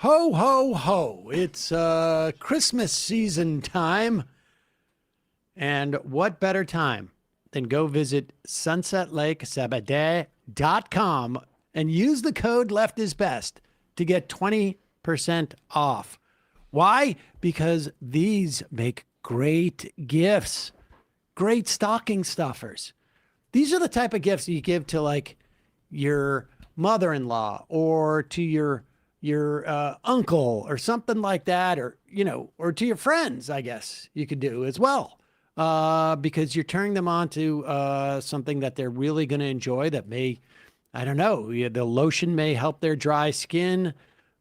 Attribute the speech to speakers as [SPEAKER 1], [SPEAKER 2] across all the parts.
[SPEAKER 1] Ho, ho, ho. It's Christmas season time. And what better time than go visit sunsetlakesabadee.com and use the code Left is Best to get 20% off. Why? Because these make great gifts, great stocking stuffers. These are the type of gifts you give to like your mother-in-law or to your uncle or something like that, or, you know, or to your friends, I guess you could do as well. Because you're turning them on to something that they're really going to enjoy that may, I don't know, the lotion may help their dry skin.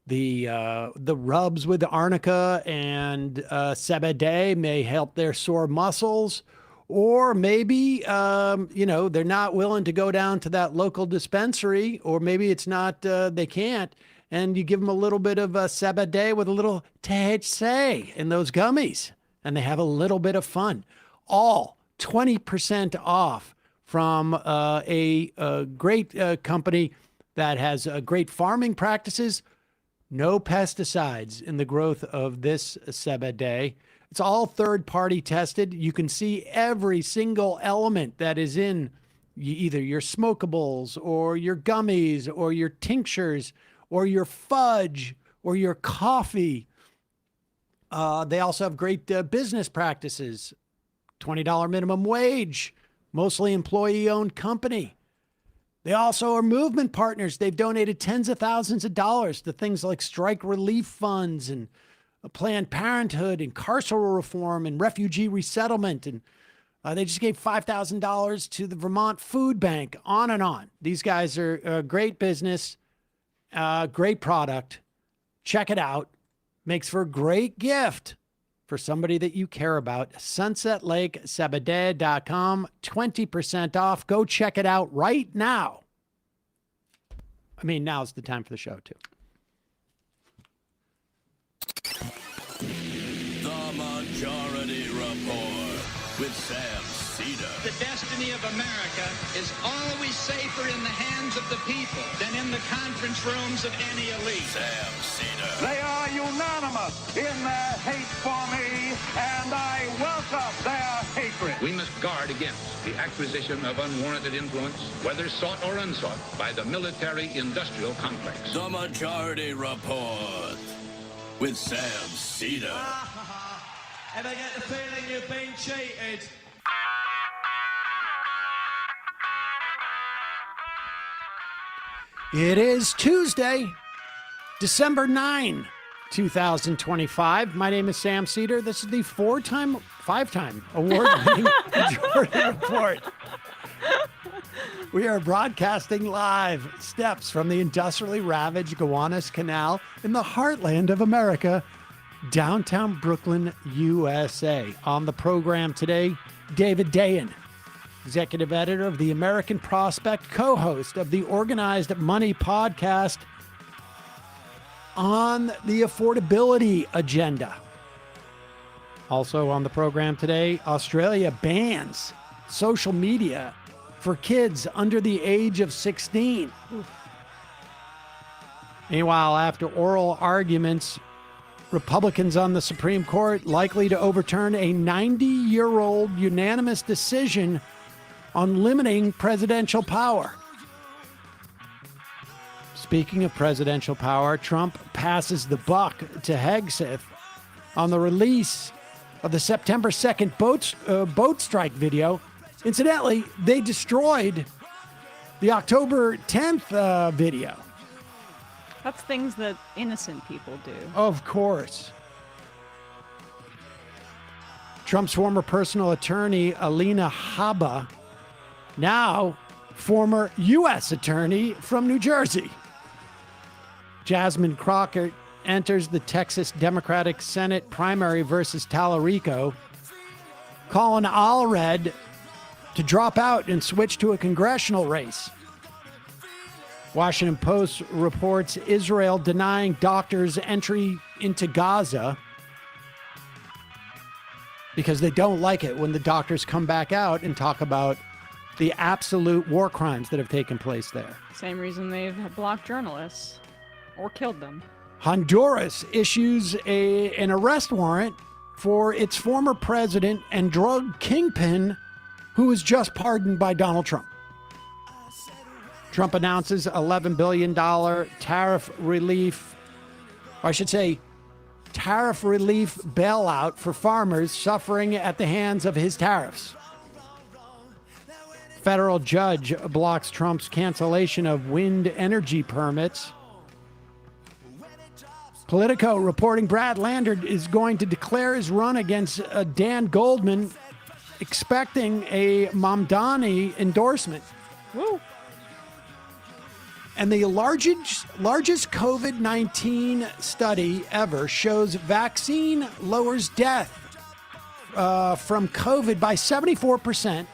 [SPEAKER 1] The rubs with arnica and Sabadee may help their sore muscles. Or maybe, they're not willing to go down to that local dispensary, or maybe it's not, they can't. And you give them a little bit of Sabadee with a little THC in those gummies, and they have a little bit of fun. All 20% off from a great company that has great farming practices, no pesticides in the growth of this Sabadee. It's all third-party tested. You can see every single element that is in either your smokables or your gummies or your tinctures or your fudge or your coffee. They also have great business practices. $20 minimum wage, mostly employee-owned company. They also are movement partners. They've donated tens of thousands of dollars to things like strike relief funds and Planned Parenthood and carceral reform and refugee resettlement. And they just gave $5,000 to the Vermont Food Bank, on and on. These guys are a great business, great product. Check it out. Makes for a great gift for somebody that you care about. sunsetlakesabadee.com, 20% off. Go check it out right now. I mean, now's the time for the show, too.
[SPEAKER 2] The Majority Report with Sam Seder.
[SPEAKER 3] The destiny of America is always safer in the hands of the people than in the conference rooms of any elite.
[SPEAKER 2] Sam Seder.
[SPEAKER 4] They are unanimous in their hate for me, and I welcome their hatred.
[SPEAKER 5] We must guard against the acquisition of unwarranted influence, whether sought or unsought, by the military-industrial complex.
[SPEAKER 2] The Majority Report with Sam Seder.
[SPEAKER 6] And I get the feeling you've been cheated.
[SPEAKER 1] It is Tuesday, December 9, 2025. My name is Sam Seder. This is the five-time award-winning Majority Report. We are broadcasting live steps from the industrially ravaged Gowanus Canal in the heartland of America, downtown Brooklyn, USA. On the program today, David Dayen, executive editor of the American Prospect, co-host of the Organized Money podcast, on the affordability agenda. Also on the program today, Australia bans social media for kids under the age of 16. Meanwhile, after oral arguments, Republicans on the Supreme Court likely to overturn a 90-year-old unanimous decision on limiting presidential power. Speaking of presidential power, Trump passes the buck to Hegseth on the release of the September 2nd boat strike video. Incidentally, they destroyed the October 10th video.
[SPEAKER 7] That's things that innocent people do.
[SPEAKER 1] Of course. Trump's former personal attorney, Alina Habba, now former U.S. attorney from New Jersey. Jasmine Crockett enters the Texas Democratic Senate primary versus Tallarico. Colin Allred to drop out and switch to a congressional race. Washington Post reports Israel denying doctors entry into Gaza because they don't like it when the doctors come back out and talk about the absolute war crimes that have taken place there.
[SPEAKER 7] Same reason they've blocked journalists or killed them.
[SPEAKER 1] Honduras issues an arrest warrant for its former president and drug kingpin who was just pardoned by Donald Trump. Trump announces $11 billion tariff relief, or I should say tariff relief bailout for farmers suffering at the hands of his tariffs. Federal judge blocks Trump's cancellation of wind energy permits. Politico reporting Brad Landry is going to declare his run against Dan Goldman, expecting a Mamdani endorsement.
[SPEAKER 7] Woo.
[SPEAKER 1] And the largest COVID-19 study ever shows vaccine lowers death from COVID by 74%.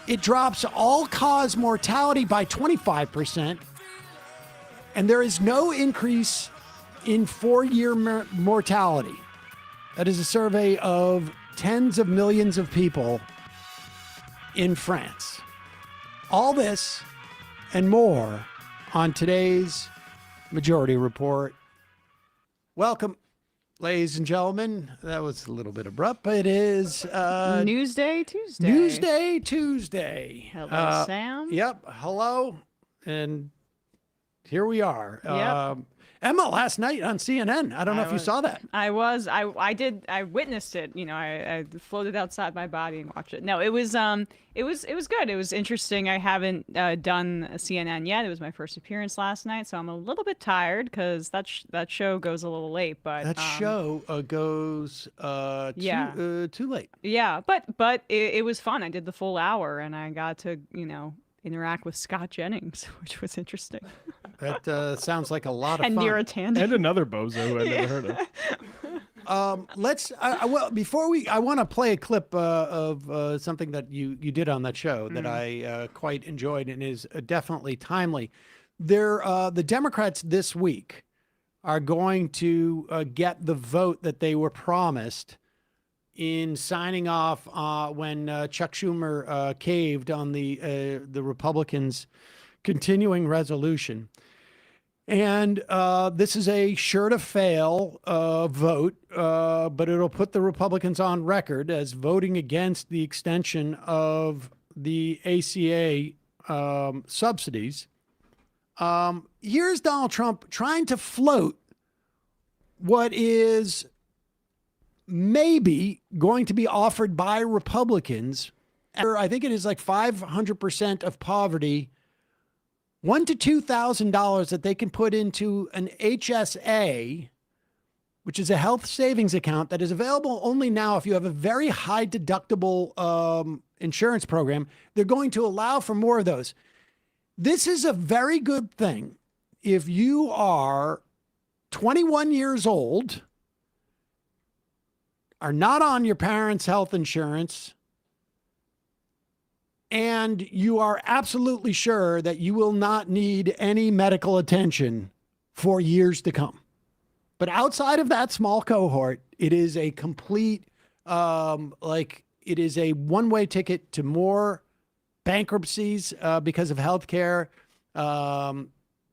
[SPEAKER 1] It drops all-cause mortality by 25%. And there is no increase in four-year mortality. That is a survey of tens of millions of people in France. All this and more on today's Majority Report. Welcome, ladies and gentlemen. That was a little bit abrupt, but it is
[SPEAKER 7] Newsday
[SPEAKER 1] Tuesday.
[SPEAKER 7] Hello, Sam.
[SPEAKER 1] Yep. Hello. And here we are.
[SPEAKER 7] Yep.
[SPEAKER 1] Emma, last night on CNN. I don't know if you saw that.
[SPEAKER 7] I witnessed it. You know, I floated outside my body and watched it. No, it was good. It was interesting. I haven't done a CNN yet. It was my first appearance last night, so I'm a little bit tired because that show goes a little late. But
[SPEAKER 1] that show goes too late.
[SPEAKER 7] Yeah, but it was fun. I did the full hour, and I got to interact with Scott Jennings, which was interesting.
[SPEAKER 1] That sounds like a lot of
[SPEAKER 7] and
[SPEAKER 1] fun.
[SPEAKER 7] Neera Tanden.
[SPEAKER 8] And another bozo who I've never heard of.
[SPEAKER 1] I want to play a clip of something that you did on that show that I quite enjoyed and is definitely timely. The Democrats this week are going to get the vote that they were promised in signing off when Chuck Schumer caved on the Republicans' continuing resolution. And this is a sure to fail vote, but it'll put the Republicans on record as voting against the extension of the ACA subsidies. Here's Donald Trump trying to float what is maybe going to be offered by Republicans. I think it is like 500% of poverty, $1,000 to $2,000 that they can put into an HSA, which is a health savings account that is available only now if you have a very high deductible insurance program. They're going to allow for more of those. This is a very good thing. If you are 21 years old, are not on your parents' health insurance, and you are absolutely sure that you will not need any medical attention for years to come. But outside of that small cohort, it is a complete, it is a one-way ticket to more bankruptcies because of healthcare,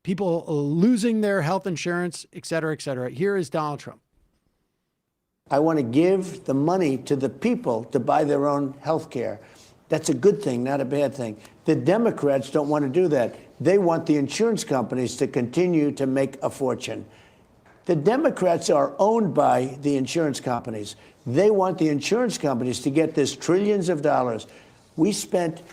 [SPEAKER 1] people losing their health insurance, et cetera, et cetera. Here is Donald Trump.
[SPEAKER 9] I want to give the money to the people to buy their own health care. That's a good thing, not a bad thing. The Democrats don't want to do that. They want the insurance companies to continue to make a fortune. The Democrats are owned by the insurance companies. They want the insurance companies to get this trillions of dollars. We spent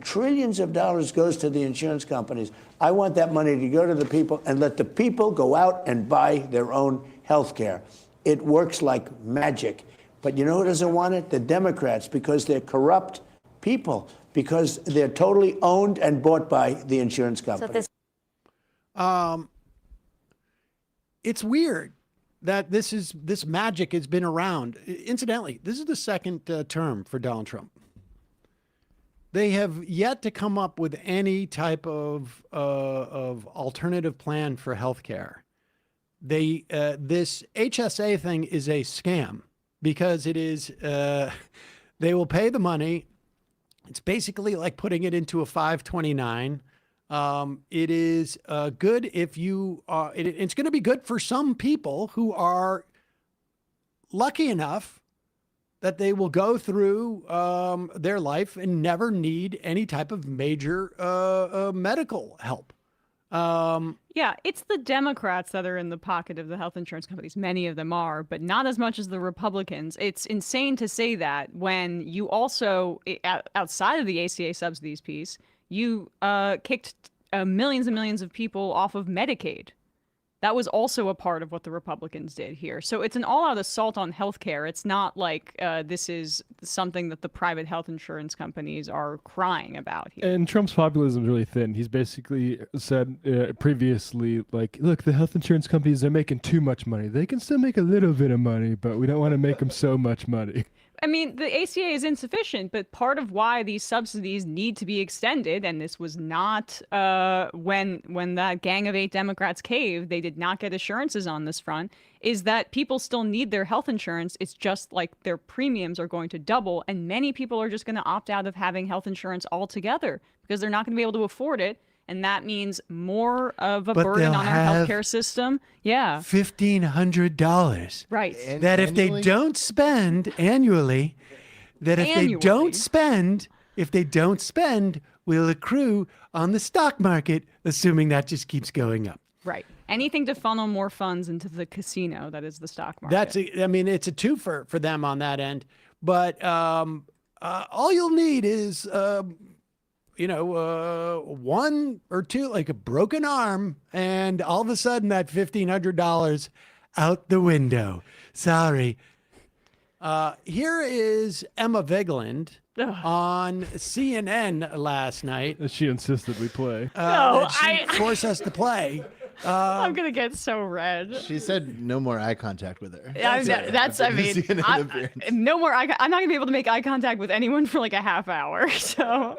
[SPEAKER 9] trillions of dollars goes to the insurance companies. I want that money to go to the people and let the people go out and buy their own health care. It works like magic. But you know who doesn't want it? The Democrats, because they're corrupt people, because they're totally owned and bought by the insurance companies.
[SPEAKER 1] It's weird that this magic has been around. Incidentally, this is the second term for Donald Trump. They have yet to come up with any type of alternative plan for healthcare. This HSA thing is a scam because it is, they will pay the money. It's basically like putting it into a 529. It is good if you it's going to be good for some people who are lucky enough that they will go through their life and never need any type of major medical help.
[SPEAKER 7] Yeah, it's the Democrats that are in the pocket of the health insurance companies. Many of them are, but not as much as the Republicans. It's insane to say that when you also, outside of the ACA subsidies piece, you kicked millions and millions of people off of Medicaid. That was also a part of what the Republicans did here. So it's an all-out assault on healthcare. It's not like this is something that the private health insurance companies are crying about here.
[SPEAKER 8] And Trump's populism is really thin. He's basically said previously, like, look, the health insurance companies are making too much money. They can still make a little bit of money, but we don't want to make them so much money.
[SPEAKER 7] I mean, the ACA is insufficient, but part of why these subsidies need to be extended, and this was not when that gang of 8 Democrats caved, they did not get assurances on this front, is that people still need their health insurance. It's just like their premiums are going to double, and many people are just going to opt out of having health insurance altogether because they're not going to be able to afford it. And that means more of a burden on our healthcare system. Yeah.
[SPEAKER 1] $1,500.
[SPEAKER 7] Right.
[SPEAKER 1] That if they don't spend annually, if they don't spend, will accrue on the stock market, assuming that just keeps going up.
[SPEAKER 7] Right. Anything to funnel more funds into the casino, that is the stock market.
[SPEAKER 1] It's a twofer for them on that end. But all you'll need is one or two, like a broken arm, and all of a sudden that $1,500 out the window. Sorry. Here is Emma Vigeland on CNN last night.
[SPEAKER 8] She insisted we play.
[SPEAKER 1] She forced us to play.
[SPEAKER 7] I'm gonna get so red.
[SPEAKER 10] She said no more eye contact with her.
[SPEAKER 7] No more eye. I'm not gonna be able to make eye contact with anyone for like a half hour. So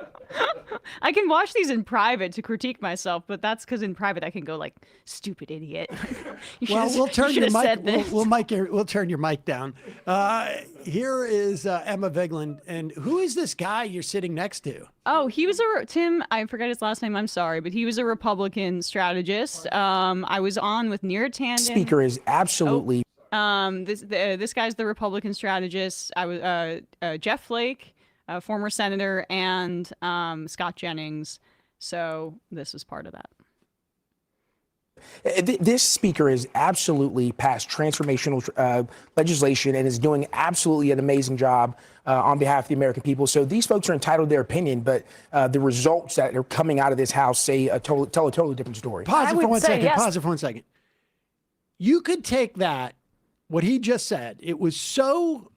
[SPEAKER 7] I can watch these in private to critique myself, but that's because in private I can go like, stupid idiot.
[SPEAKER 1] We'll turn your mic. We'll turn your mic down. Here is Emma Vigeland, and who is this guy you're sitting next to?
[SPEAKER 7] Oh, he was Tim. I forget his last name. I'm sorry, but he was a Republican strategist. I was on with Neera Tanden.
[SPEAKER 11] Speaker is absolutely.
[SPEAKER 7] This guy's the Republican strategist. I was Jeff Flake, former senator, and Scott Jennings. So this was part of that.
[SPEAKER 11] This speaker has absolutely passed transformational legislation and is doing absolutely an amazing job on behalf of the American people. So these folks are entitled to their opinion, but the results that are coming out of this House tell a totally different story.
[SPEAKER 1] Pause it for 1 second. You could take that, what he just said, it was so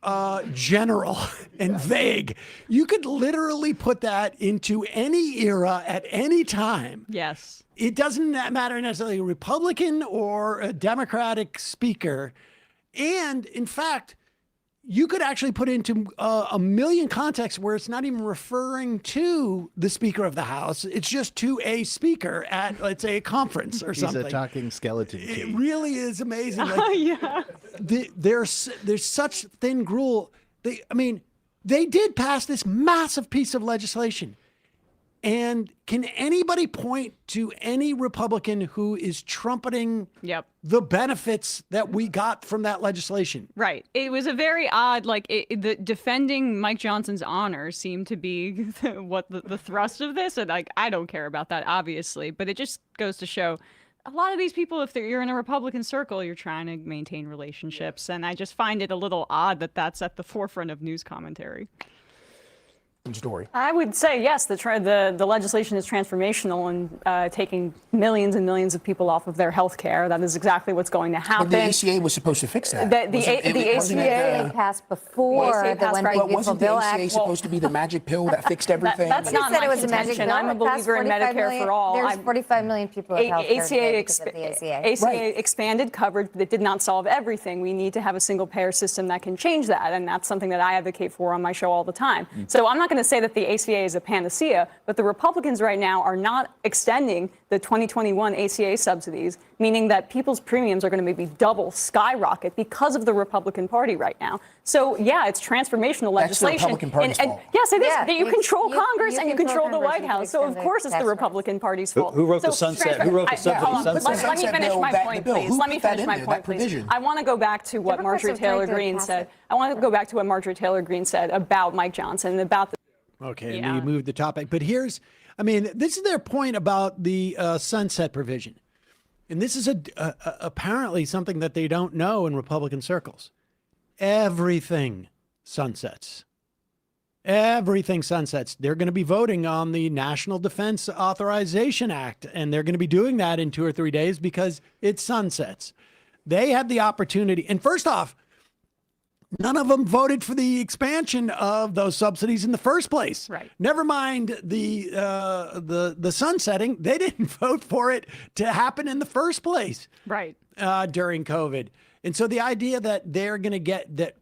[SPEAKER 1] general and vague. You could literally put that into any era at any time.
[SPEAKER 7] Yes.
[SPEAKER 1] It doesn't matter necessarily a Republican or a Democratic speaker. And in fact, you could actually put into a million contexts where it's not even referring to the Speaker of the House. It's just to a speaker at, let's say, a conference or something.
[SPEAKER 10] He's a talking skeleton key.
[SPEAKER 1] It really is amazing. Like,
[SPEAKER 7] yeah.
[SPEAKER 1] There's such thin gruel. They did pass this massive piece of legislation. And can anybody point to any Republican who is trumpeting the benefits that we got from that legislation?
[SPEAKER 7] Right. It was a very odd, the defending Mike Johnson's honor seemed to be what the thrust of this. And I don't care about that, obviously, but it just goes to show a lot of these people, if you're in a Republican circle, you're trying to maintain relationships. And I just find it a little odd that that's at the forefront of news commentary.
[SPEAKER 11] Story.
[SPEAKER 12] I would say yes. The legislation is transformational and taking millions and millions of people off of their health care. That is exactly what's going to happen.
[SPEAKER 11] But the ACA was supposed to fix that.
[SPEAKER 12] The ACA
[SPEAKER 13] passed before the One Big Beautiful Bill Act.
[SPEAKER 11] Wasn't the ACA supposed to be the magic pill that fixed everything?
[SPEAKER 12] That's not my contention. I'm a believer in Medicare for all.
[SPEAKER 13] There's 45 million people with health care because of the ACA.
[SPEAKER 12] ACA expanded coverage that did not solve everything. We need to have a single payer system that can change that, and that's something that I advocate for on my show all the time. So I'm not going to say that the ACA is a panacea, but the Republicans right now are not extending the 2021 ACA subsidies, meaning that people's premiums are going to maybe double, skyrocket because of the Republican Party right now. So, yeah, it's transformational legislation.
[SPEAKER 11] That's the Republican Party's fault.
[SPEAKER 12] Yes, it is.
[SPEAKER 13] Yeah,
[SPEAKER 12] you control Congress and you control the
[SPEAKER 13] Congress,
[SPEAKER 12] White
[SPEAKER 13] you
[SPEAKER 12] House.
[SPEAKER 13] can
[SPEAKER 12] So, of
[SPEAKER 13] extend
[SPEAKER 12] course,
[SPEAKER 13] the
[SPEAKER 12] it's the
[SPEAKER 13] tax
[SPEAKER 12] Republican Party's fault.
[SPEAKER 14] Who wrote the
[SPEAKER 12] So,
[SPEAKER 14] sunset? Who wrote the
[SPEAKER 12] hold on,
[SPEAKER 14] subsidy?
[SPEAKER 12] let me finish my point, please. Let me finish my point, please. I want to go back to what Marjorie Taylor Greene said. I want to go back to what Marjorie Taylor Greene said about Mike Johnson and about the.
[SPEAKER 1] Okay,
[SPEAKER 12] Yeah.
[SPEAKER 1] and we moved the topic. But this is their point about the sunset provision. And this is apparently something that they don't know in Republican circles. Everything sunsets. Everything sunsets. They're going to be voting on the National Defense Authorization Act, and they're going to be doing that in 2 or 3 days because it sunsets. They had the opportunity. And first off, none of them voted for the expansion of those subsidies in the first place.
[SPEAKER 7] Right.
[SPEAKER 1] Never mind the sunsetting. They didn't vote for it to happen in the first place.
[SPEAKER 7] Right.
[SPEAKER 1] During COVID. And so the idea that they're going to get that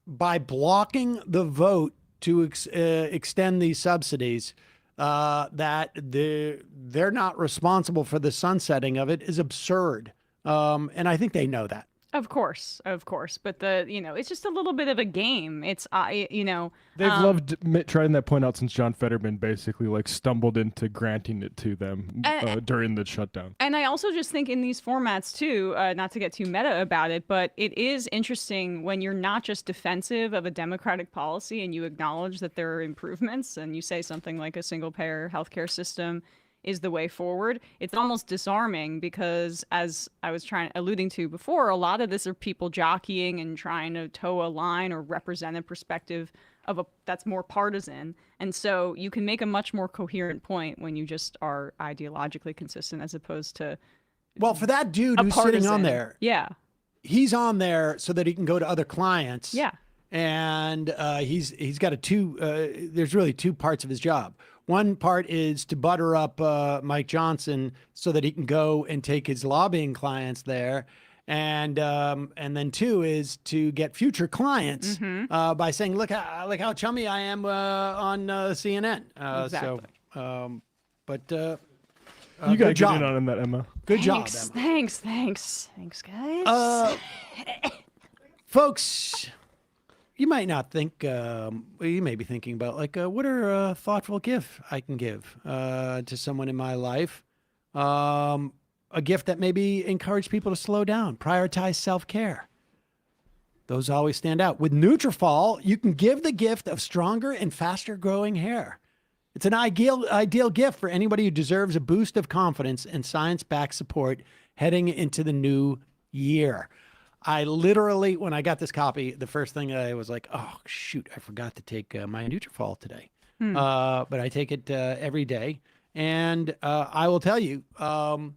[SPEAKER 1] by blocking the vote to extend these subsidies, that they're not responsible for the sunsetting of it is absurd. And I think they know that.
[SPEAKER 7] Of course. But it's just a little bit of a game. It's,
[SPEAKER 8] They've loved trying that point out since John Fetterman basically stumbled into granting it to them during the shutdown.
[SPEAKER 7] And I also just think in these formats too, not to get too meta about it, but it is interesting when you're not just defensive of a Democratic policy and you acknowledge that there are improvements and you say something like a single payer healthcare system is the way forward. It's almost disarming because, as I was alluding to before, a lot of this are people jockeying and trying to toe a line or represent a perspective that's more partisan. And so you can make a much more coherent point when you just are ideologically consistent as opposed to.
[SPEAKER 1] Well, for that dude who's sitting on there.
[SPEAKER 7] Yeah.
[SPEAKER 1] He's on there so that he can go to other clients.
[SPEAKER 7] Yeah.
[SPEAKER 1] And he's got there's really 2 parts of his job. One part is to butter up Mike Johnson so that he can go and take his lobbying clients there. And then 2 is to get future clients by saying, look how chummy I am on CNN.
[SPEAKER 7] Exactly.
[SPEAKER 8] You got to get in on that, Emma.
[SPEAKER 1] Good job, Emma.
[SPEAKER 7] Thanks, guys.
[SPEAKER 1] Folks, you might not think, you may be thinking about what are a thoughtful gift I can give to someone in my life? A gift that maybe encourage people to slow down, prioritize self-care. Those always stand out. With Nutrafol, you can give the gift of stronger and faster growing hair. It's an ideal gift for anybody who deserves a boost of confidence and science-backed support heading into the new year. I literally, when I got this copy, the first thing I was like, oh, shoot, I forgot to take my Nutrafol today. But I take it every day. And I will tell you, when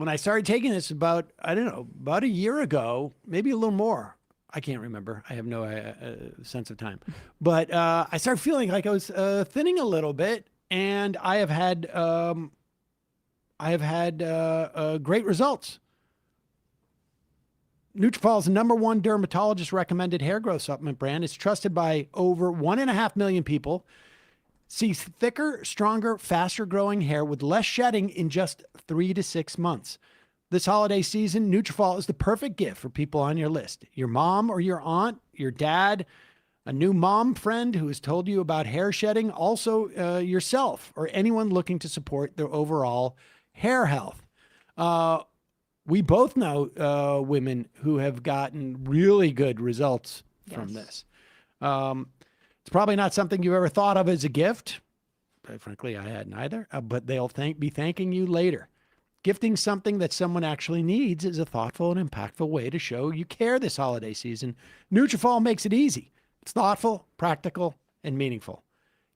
[SPEAKER 1] I started taking this about a year ago, maybe a little more. I can't remember. I have no sense of time. But I started feeling like I was thinning a little bit. And I have had great results. Nutrafol is the #1 dermatologist recommended hair growth supplement brand. It's trusted by over 1.5 million people. Sees thicker, stronger, faster growing hair with less shedding in just 3 to 6 months. This holiday season, Nutrafol is the perfect gift for people on your list. Your mom or your aunt, your dad, a new mom friend who has told you about hair shedding, also yourself or anyone looking to support their overall hair health. We both know women who have gotten really good results from this. It's probably not something you've ever thought of as a gift. But frankly, I hadn't either. But they'll be thanking you later. Gifting something that someone actually needs is a thoughtful and impactful way to show you care this holiday season. Nutrafol makes it easy. It's thoughtful, practical, and meaningful.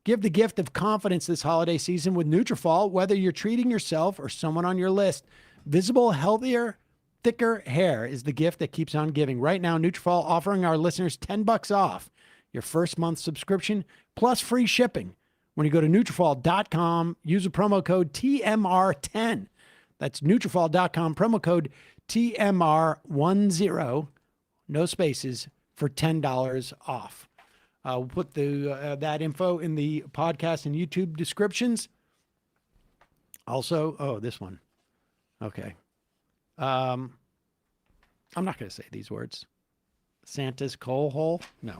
[SPEAKER 1] Give the gift of confidence this holiday season with Nutrafol, whether you're treating yourself or someone on your list. Visible, healthier, thicker hair is the gift that keeps on giving. Right now, Nutrafol offering our listeners $10 off your first month subscription plus free shipping when you go to Nutrafol.com. Use the promo code TMR10. That's Nutrafol.com, promo code TMR10, no spaces, for $10 off. We'll put that info in the podcast and YouTube descriptions. Also, oh, this one. Okay. I'm not going to say these words. Santa's coal hole? No.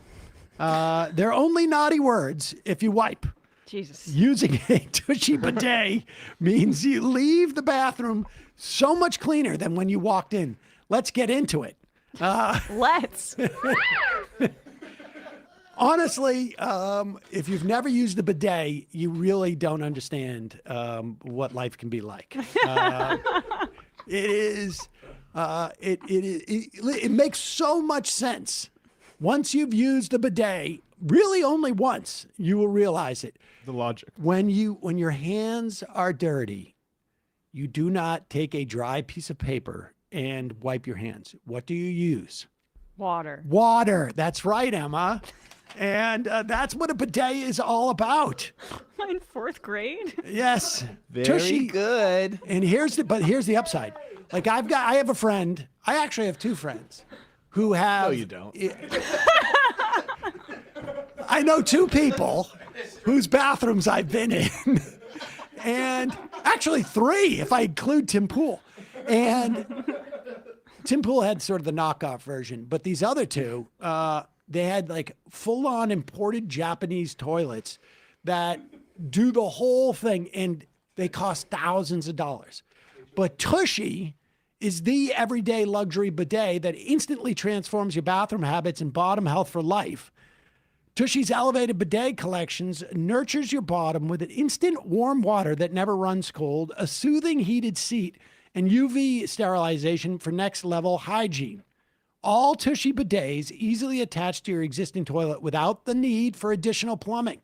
[SPEAKER 1] They're only naughty words if you wipe.
[SPEAKER 7] Jesus.
[SPEAKER 1] Using a Tushy bidet means you leave the bathroom so much cleaner than when you walked in. Let's get into it.
[SPEAKER 7] Let's.
[SPEAKER 1] Honestly, if you've never used a bidet, you really don't understand what life can be like. It makes so much sense. Once you've used the bidet, really only once, you will realize it.
[SPEAKER 8] The logic.
[SPEAKER 1] When your hands are dirty, you do not take a dry piece of paper and wipe your hands. What do you use?
[SPEAKER 7] Water.
[SPEAKER 1] Water. That's right, Emma. And that's what a bidet is all about.
[SPEAKER 7] In 4th grade?
[SPEAKER 1] Yes.
[SPEAKER 10] Very good.
[SPEAKER 1] And here's the upside. Like I have a friend. I actually have 2 friends who have.
[SPEAKER 10] No, you don't.
[SPEAKER 1] I know 2 people whose bathrooms I've been in, and actually 3 if I include Tim Pool. And Tim Pool had sort of the knockoff version, but these other 2, they had like full-on imported Japanese toilets that do the whole thing, and they cost thousands of dollars. But Tushy is the everyday luxury bidet that instantly transforms your bathroom habits and bottom health for life. Tushy's elevated bidet collections nurtures your bottom with an instant warm water that never runs cold, a soothing heated seat, and UV sterilization for next level hygiene. All Tushy bidets easily attach to your existing toilet without the need for additional plumbing.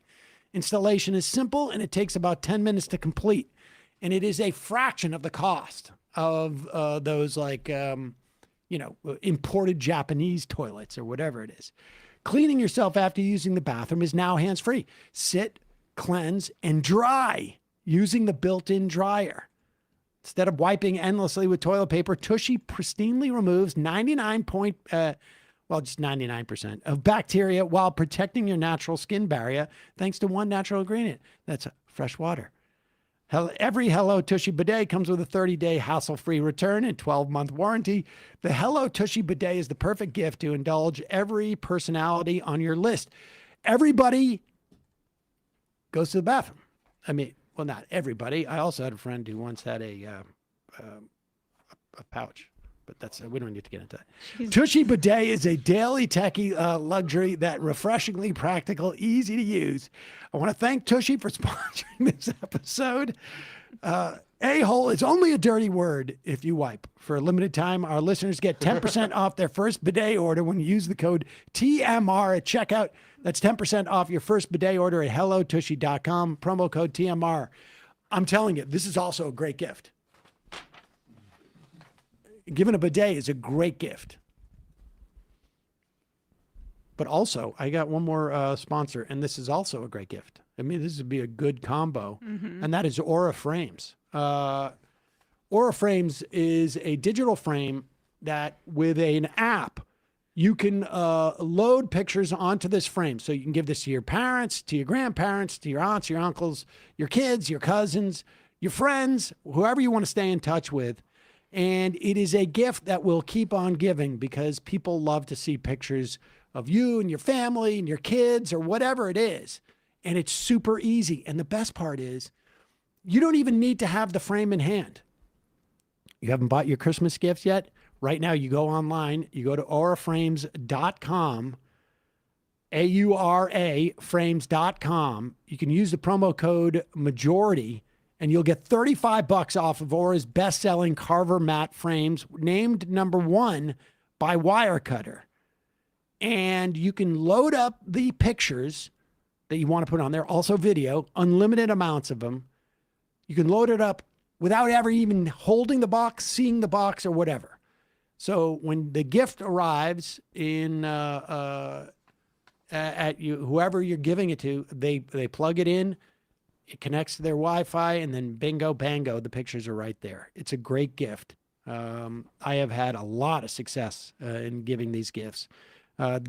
[SPEAKER 1] Installation is simple and it takes about 10 minutes to complete. And it is a fraction of the cost of those imported Japanese toilets or whatever it is. Cleaning yourself after using the bathroom is now hands-free. Sit, cleanse, and dry using the built-in dryer. Instead of wiping endlessly with toilet paper, Tushy pristinely removes 99% of bacteria while protecting your natural skin barrier thanks to one natural ingredient. That's fresh water. Every Hello Tushy bidet comes with a 30-day hassle-free return and 12-month warranty. The Hello Tushy bidet is the perfect gift to indulge every personality on your list. Everybody goes to the bathroom. I mean, well, not everybody. I also had a friend who once had a pouch, but we don't need to get into that. Tushy bidet is a daily techie luxury that refreshingly practical, easy to use. I want to thank Tushy for sponsoring this episode. A-hole is only a dirty word if you wipe. For a limited time, our listeners get 10% off their first bidet order when you use the code TMR at checkout. That's 10% off your first bidet order at hellotushy.com, promo code TMR. I'm telling you, this is also a great gift. Giving a bidet is a great gift. But also, I got one more sponsor, and this is also a great gift. I mean, this would be a good combo, and that is Aura Frames. Aura Frames is a digital frame that, with an app, you can load pictures onto this frame. So you can give this to your parents, to your grandparents, to your aunts, your uncles, your kids, your cousins, your friends, whoever you want to stay in touch with. And it is a gift that will keep on giving because people love to see pictures of you and your family and your kids or whatever it is. And it's super easy. And the best part is you don't even need to have the frame in hand. You haven't bought your Christmas gifts yet? Right now, you go online, you go to auraframes.com, A-U-R-A frames.com. You can use the promo code MAJORITY, and you'll get $35 off of Aura's best-selling Carver matte frames, named #1 by Wirecutter. And you can load up the pictures that you want to put on there, also video, unlimited amounts of them. You can load it up without ever even holding the box, seeing the box, or whatever. So when the gift arrives at you, whoever you're giving it to, they plug it in, it connects to their Wi-Fi, and then bingo, bango, the pictures are right there. It's a great gift. I have had a lot of success in giving these gifts,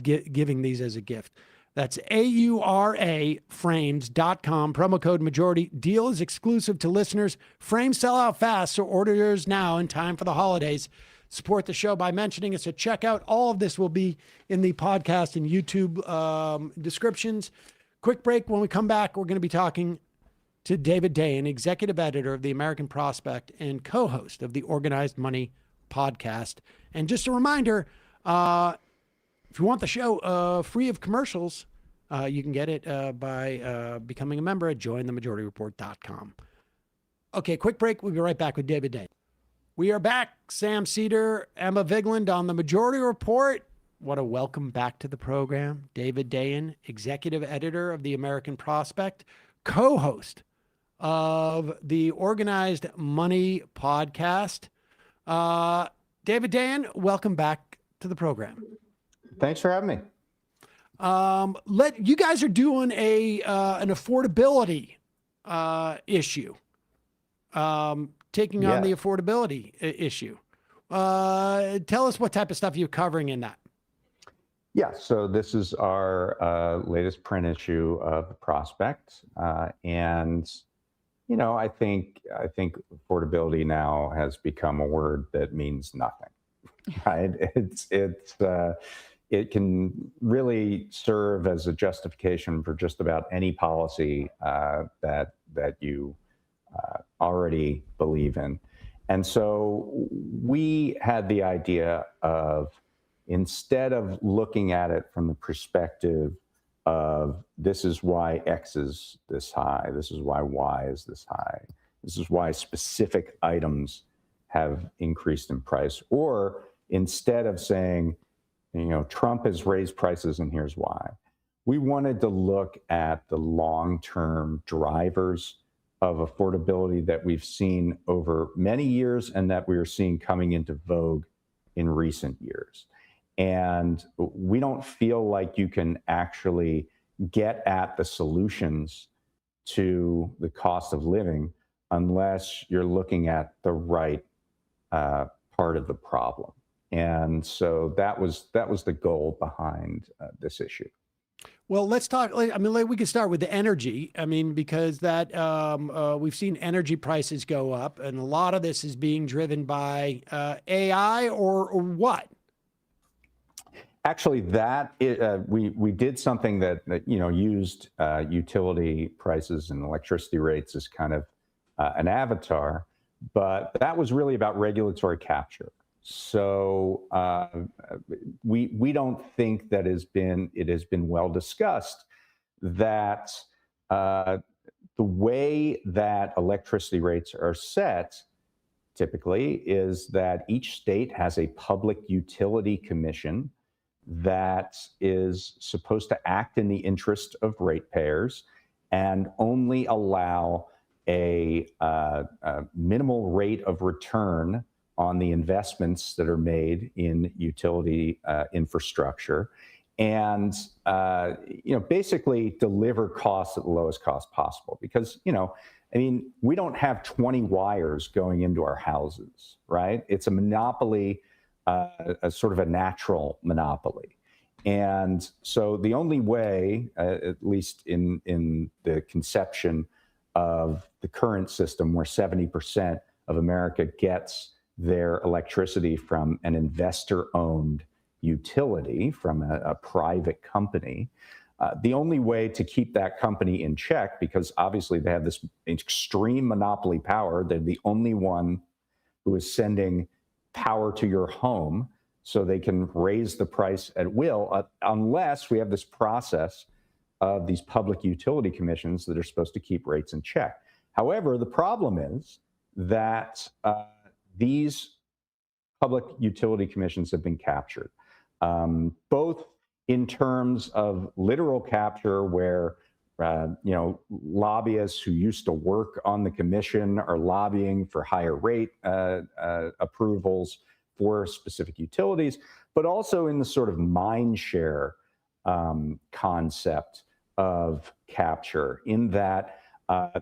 [SPEAKER 1] giving these as a gift. That's AURA frames.com. Promo code majority. Deal is exclusive to listeners. Frames sell out fast, so order yours now in time for the holidays. Support the show by mentioning us at checkout. All of this will be in the podcast and YouTube descriptions. Quick break. When we come back, we're going to be talking to David Dayen, executive editor of the American Prospect and co-host of the Organized Money podcast. And just a reminder, if you want the show free of commercials, you can get it by becoming a member at jointhemajorityreport.com. Okay, quick break. We'll be right back with David Dayen. We are back. Sam Seder, Emma Vigeland on the Majority Report. What a welcome back to the program. David Dayen, executive editor of the American Prospect, co-host of the Organized Money podcast. David Dayen, welcome back to the program.
[SPEAKER 14] Thanks for having me.
[SPEAKER 1] You guys are doing an affordability issue, taking on the affordability issue. Tell us what type of stuff you're covering in that.
[SPEAKER 14] Yeah, so this is our latest print issue of the Prospect, and I think affordability now has become a word that means nothing, right? It can really serve as a justification for just about any policy that you already believe in. And so we had the idea of, instead of looking at it from the perspective of this is why X is this high, this is why Y is this high, this is why specific items have increased in price, or instead of saying, Trump has raised prices and here's why, we wanted to look at the long-term drivers of affordability that we've seen over many years and that we are seeing coming into vogue in recent years. And we don't feel like you can actually get at the solutions to the cost of living unless you're looking at the right part of the problem. And so that was the goal behind this issue.
[SPEAKER 1] Well, let's talk. We can start with the energy. Because that we've seen energy prices go up, and a lot of this is being driven by AI or what?
[SPEAKER 14] Actually, we did something that used utility prices and electricity rates as kind of an avatar, but that was really about regulatory capture. So we don't think that it has been well discussed that the way that electricity rates are set typically is that each state has a public utility commission that is supposed to act in the interest of ratepayers and only allow a minimal rate of return on the investments that are made in utility infrastructure, and basically deliver costs at the lowest cost possible. Because we don't have 20 wires going into our houses, right? It's a monopoly, a sort of a natural monopoly. And so the only way, at least in the conception of the current system, where 70% of America gets their electricity from an investor-owned utility, from a private company, the only way to keep that company in check, because obviously they have this extreme monopoly power, they're the only one who is sending power to your home, so they can raise the price at will, unless we have this process of these public utility commissions that are supposed to keep rates in check. However, the problem is that these public utility commissions have been captured, both in terms of literal capture, where lobbyists who used to work on the commission are lobbying for higher rate approvals for specific utilities, but also in the sort of mind share concept of capture, in that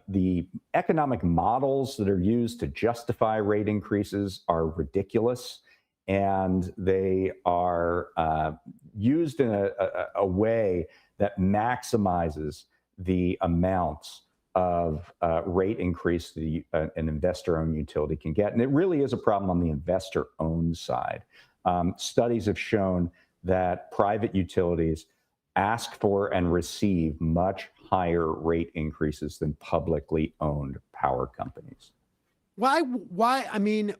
[SPEAKER 14] the economic models that are used to justify rate increases are ridiculous, and they are used in a way that maximizes the amounts of rate increase an investor-owned utility can get. And it really is a problem on the investor-owned side. Studies have shown that private utilities ask for and receive much higher rate increases than publicly owned power companies.
[SPEAKER 1] Why, I mean,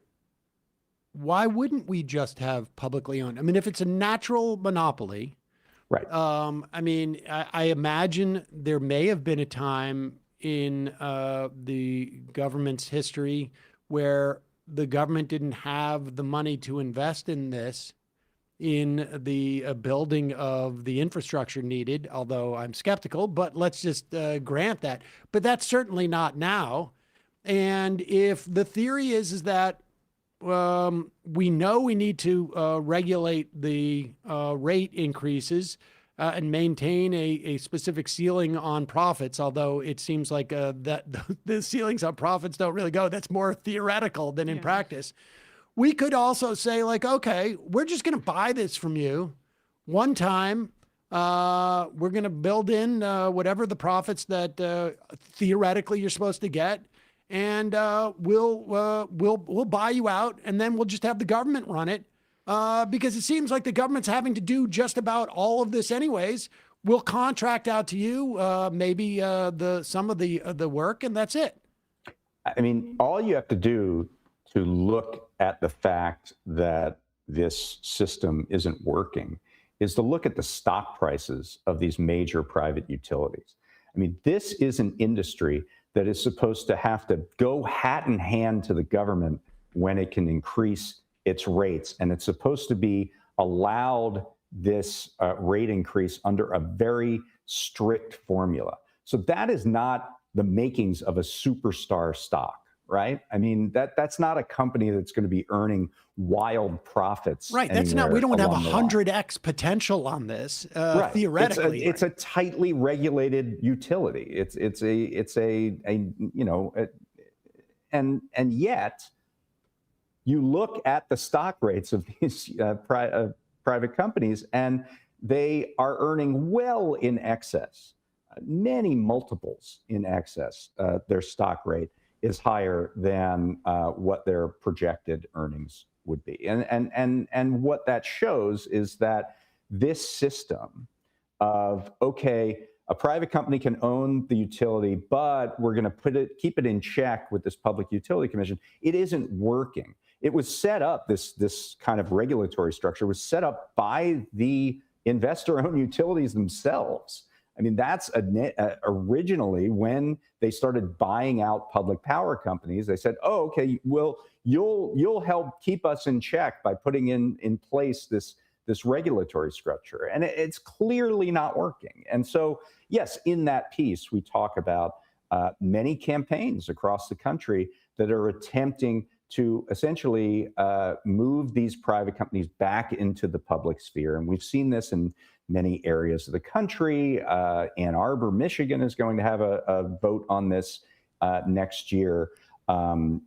[SPEAKER 1] why wouldn't we just have publicly owned? I mean, if it's a natural monopoly,
[SPEAKER 14] right?
[SPEAKER 1] I mean, I imagine there may have been a time in the government's history where the government didn't have the money to invest in this, in the building of the infrastructure needed, although I'm skeptical, but let's just grant that. But that's certainly not now. And if the theory is that we know we need to regulate the rate increases and maintain a specific ceiling on profits, although it seems like that the ceilings on profits don't really go. That's more theoretical than in practice. We could also say, like, okay, we're just going to buy this from you one time. We're going to build in whatever the profits that theoretically you're supposed to get, and we'll buy you out, and then we'll just have the government run it. Because it seems like the government's having to do just about all of this anyways. We'll contract out to you, maybe some of the work, and that's it.
[SPEAKER 14] I mean, all you have to do to look at the fact that this system isn't working is to look at the stock prices of these major private utilities. I mean, this is an industry that is supposed to have to go hat in hand to the government when it can increase its rates, and it's supposed to be allowed this rate increase under a very strict formula. So that is not the makings of a superstar stock, right? I mean, that's not a company that's going to be earning wild profits.
[SPEAKER 1] Right. That's not. We don't have 100x potential on this
[SPEAKER 14] right.
[SPEAKER 1] theoretically.
[SPEAKER 14] It's a tightly regulated utility. It's a you know, and yet. You look at the stock rates of these private companies, and they are earning well in excess, many multiples in excess. Their stock rate is higher than what their projected earnings would be. And what that shows is that this system of, okay, a private company can own the utility, but we're going to keep it in check with this Public Utility Commission. It isn't working. It was set up, this kind of regulatory structure was set up by the investor-owned utilities themselves. I mean, that's originally when they started buying out public power companies. They said, "Oh, okay, well, you'll help keep us in check by putting in place this regulatory structure," and it's clearly not working. And so, yes, in that piece, we talk about many campaigns across the country that are attempting to essentially move these private companies back into the public sphere. And we've seen this in many areas of the country. Ann Arbor, Michigan is going to have a vote on this next year.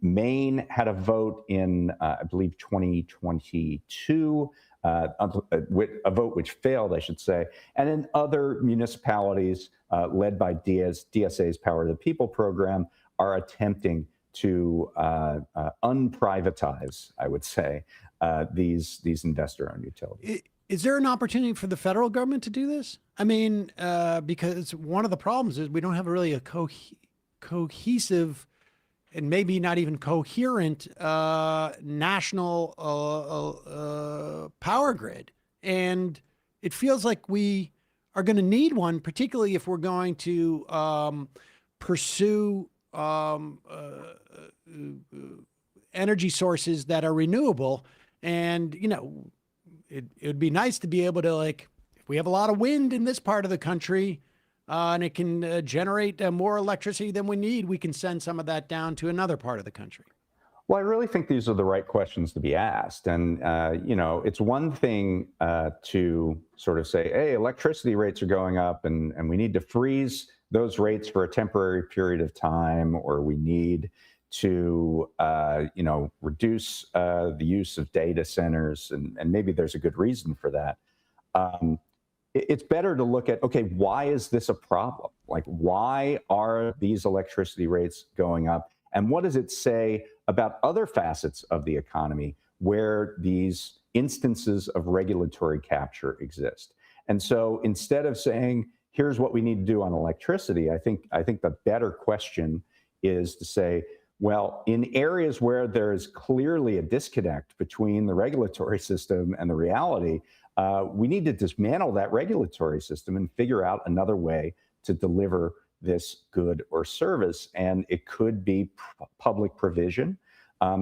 [SPEAKER 14] Maine had a vote in, I believe, 2022, a vote which failed, I should say. And in other municipalities led by DSA's Power to the People program are attempting to unprivatize, I would say, these investor-owned utilities.
[SPEAKER 1] Is there an opportunity for the federal government to do this? I mean, because one of the problems is we don't have really a cohesive and maybe not even coherent national power grid. And it feels like we are going to need one, particularly if we're going to pursue energy sources that are renewable. And, you know, it would be nice to be able to, like, if we have a lot of wind in this part of the country and it can generate more electricity than we need, we can send some of that down to another part of the country.
[SPEAKER 14] Well, I really think these are the right questions to be asked. And, you know, it's one thing to sort of say, hey, electricity rates are going up and we need to freeze those rates for a temporary period of time, or we need to reduce the use of data centers, and maybe there's a good reason for that. It's better to look at, okay, why is this a problem? Like, why are these electricity rates going up? And what does it say about other facets of the economy where these instances of regulatory capture exist? And so instead of saying, here's what we need to do on electricity, I think the better question is to say, well, in areas where there is clearly a disconnect between the regulatory system and the reality, we need to dismantle that regulatory system and figure out another way to deliver this good or service. And it could be public provision.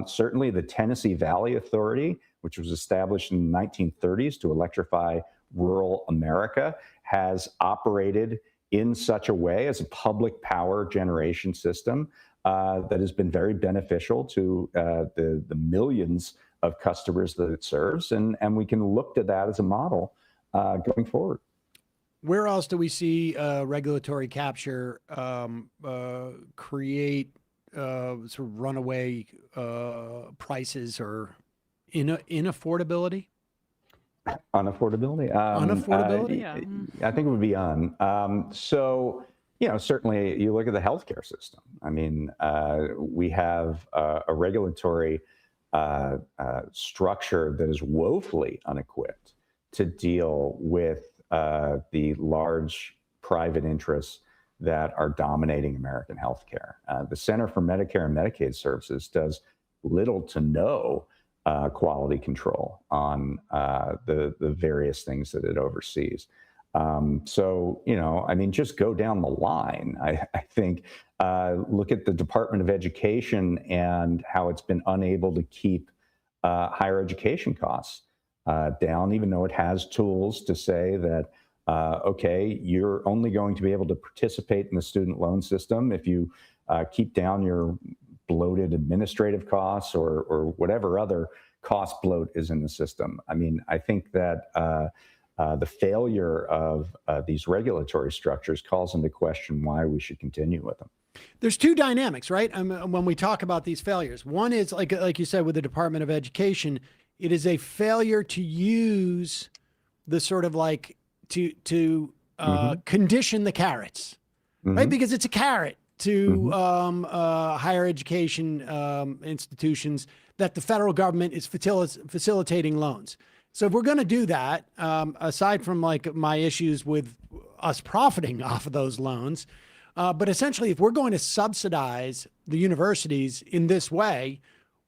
[SPEAKER 14] Certainly the Tennessee Valley Authority, which was established in the 1930s to electrify rural America, has operated in such a way as a public power generation system that has been very beneficial to the millions of customers that it serves. And we can look to that as a model going forward.
[SPEAKER 1] Where else do we see regulatory capture create sort of runaway prices or inaffordability?
[SPEAKER 14] Unaffordability?
[SPEAKER 1] Unaffordability?
[SPEAKER 14] I think it would be so, certainly you look at the healthcare system. I mean, we have a regulatory structure that is woefully unequipped to deal with the large private interests that are dominating American healthcare. The Center for Medicare and Medicaid Services does little to no quality control on the various things that it oversees. So, just go down the line. I think look at the Department of Education and how it's been unable to keep higher education costs down, even though it has tools to say that, okay, you're only going to be able to participate in the student loan system if you keep down your bloated administrative costs or whatever other cost bloat is in the system. I mean, I think that the failure of these regulatory structures calls into question why we should continue with them.
[SPEAKER 1] There's two dynamics, right? When we talk about these failures, one is like you said with the Department of Education, it is a failure to use the sort of like to condition the carrots, right? Because it's a carrot to higher education institutions that the federal government is facilitating loans. So if we're going to do that, aside from like my issues with us profiting off of those loans, but essentially if we're going to subsidize the universities in this way,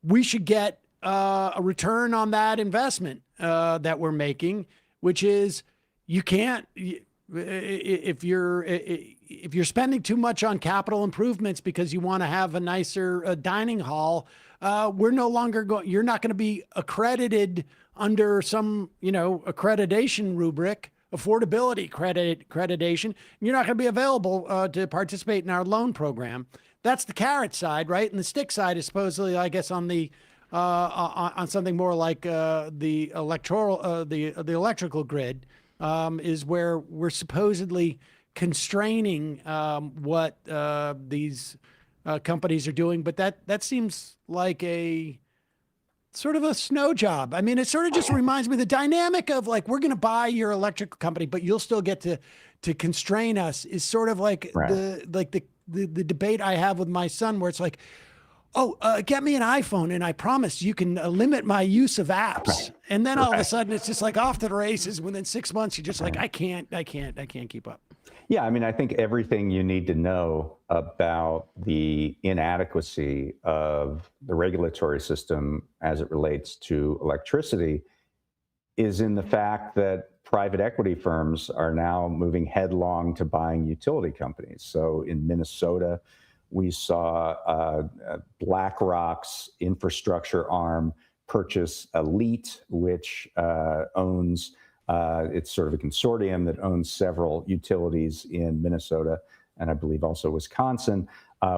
[SPEAKER 1] we should get a return on that investment that we're making, which is you can't, if you're spending too much on capital improvements because you want to have a nicer dining hall, we're no longer going, you're not going to be accredited under some, accreditation rubric, affordability accreditation. You're not going to be available to participate in our loan program. That's the carrot side, right? And the stick side is supposedly, I guess, on the on something more like the electrical grid is where we're supposedly constraining what these companies are doing. But that seems like a sort of a snow job. I mean, it sort of just reminds me of the dynamic of like, we're going to buy your electrical company, but you'll still get to constrain us is sort of like the debate I have with my son where it's like, get me an iPhone and I promise you can limit my use of apps. And then all of a sudden it's just like off to the races. Within 6 months, you're just like, I can't keep up.
[SPEAKER 14] Yeah, I mean, I think everything you need to know about the inadequacy of the regulatory system as it relates to electricity is in the fact that private equity firms are now moving headlong to buying utility companies. So in Minnesota, we saw BlackRock's infrastructure arm purchase Elite, which owns it's sort of a consortium that owns several utilities in Minnesota and I believe also Wisconsin.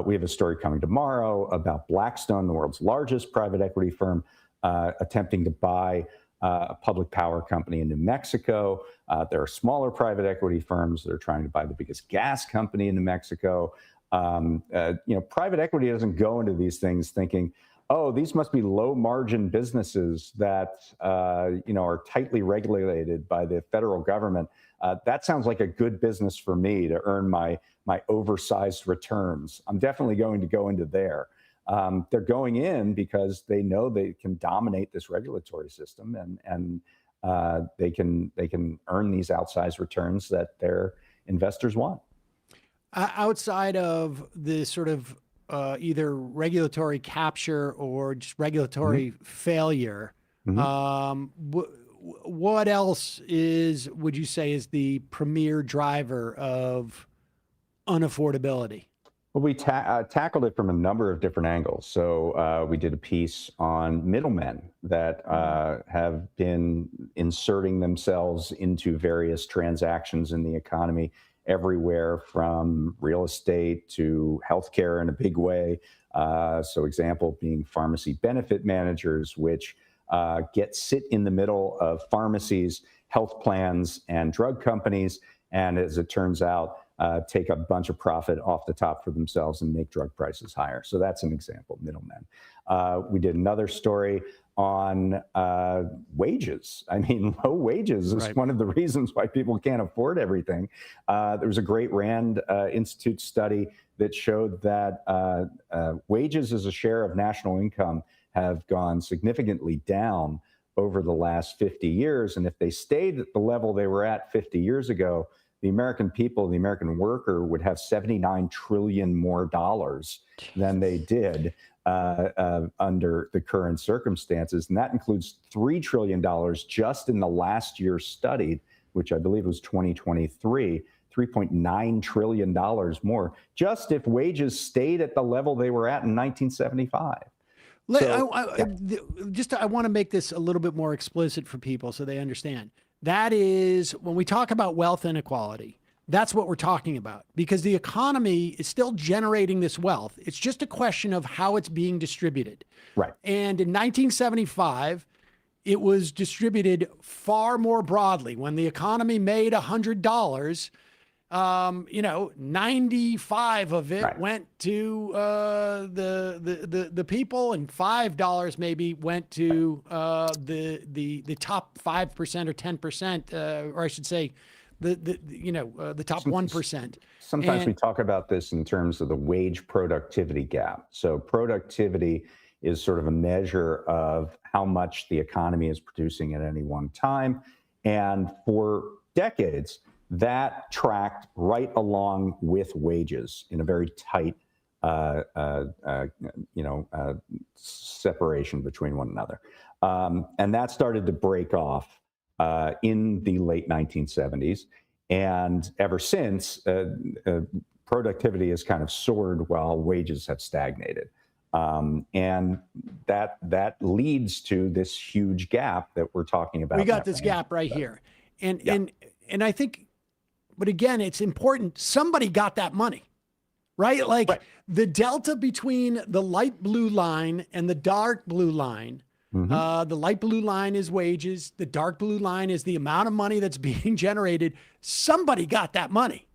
[SPEAKER 14] We have a story coming tomorrow about Blackstone, the world's largest private equity firm, attempting to buy a public power company in New Mexico. There are smaller private equity firms that are trying to buy the biggest gas company in New Mexico. Private equity doesn't go into these things thinking, oh, these must be low margin businesses that are tightly regulated by the federal government. That sounds like a good business for me to earn my oversized returns. I'm definitely going to go into there. They're going in because they know they can dominate this regulatory system, and they can earn these outsized returns that their investors want.
[SPEAKER 1] Outside of the sort of either regulatory capture or just regulatory failure, what else would you say is the premier driver of unaffordability?
[SPEAKER 14] Well, we tackled it from a number of different angles. So we did a piece on middlemen that have been inserting themselves into various transactions in the economy, everywhere from real estate to healthcare in a big way. So example being pharmacy benefit managers, which sit in the middle of pharmacies, health plans, and drug companies. And as it turns out, take a bunch of profit off the top for themselves and make drug prices higher. So that's an example, middlemen. We did another story on wages. I mean, low wages is one of the reasons why people can't afford everything. There was a great Rand Institute study that showed that wages as a share of national income have gone significantly down over the last 50 years. And if they stayed at the level they were at 50 years ago, the American people, the American worker would have $79 trillion more dollars than they did under the current circumstances. And that includes $3 trillion just in the last year studied, which I believe was 2023, $3.9 trillion more, just if wages stayed at the level they were at in 1975.
[SPEAKER 1] I want to make this a little bit more explicit for people so they understand. That is, when we talk about wealth inequality, that's what we're talking about, because the economy is still generating this wealth. It's just a question of how it's being distributed.
[SPEAKER 14] Right.
[SPEAKER 1] And in 1975, it was distributed far more broadly. When the economy made $100, 95 of it went to the people, and $5 maybe went to the top 5% or 10%, or I should say, the top 1%.
[SPEAKER 14] Sometimes we talk about this in terms of the wage productivity gap. So productivity is sort of a measure of how much the economy is producing at any one time, and for decades, that tracked right along with wages in a very tight, separation between one another. And that started to break off in the late 1970s. And ever since, productivity has kind of soared while wages have stagnated. And that leads to this huge gap that we're talking about.
[SPEAKER 1] We got this gap right here. And I think, but again, it's important. Somebody got that money, right? The delta between the light blue line and the dark blue line, the light blue line is wages. The dark blue line is the amount of money that's being generated. Somebody got that money.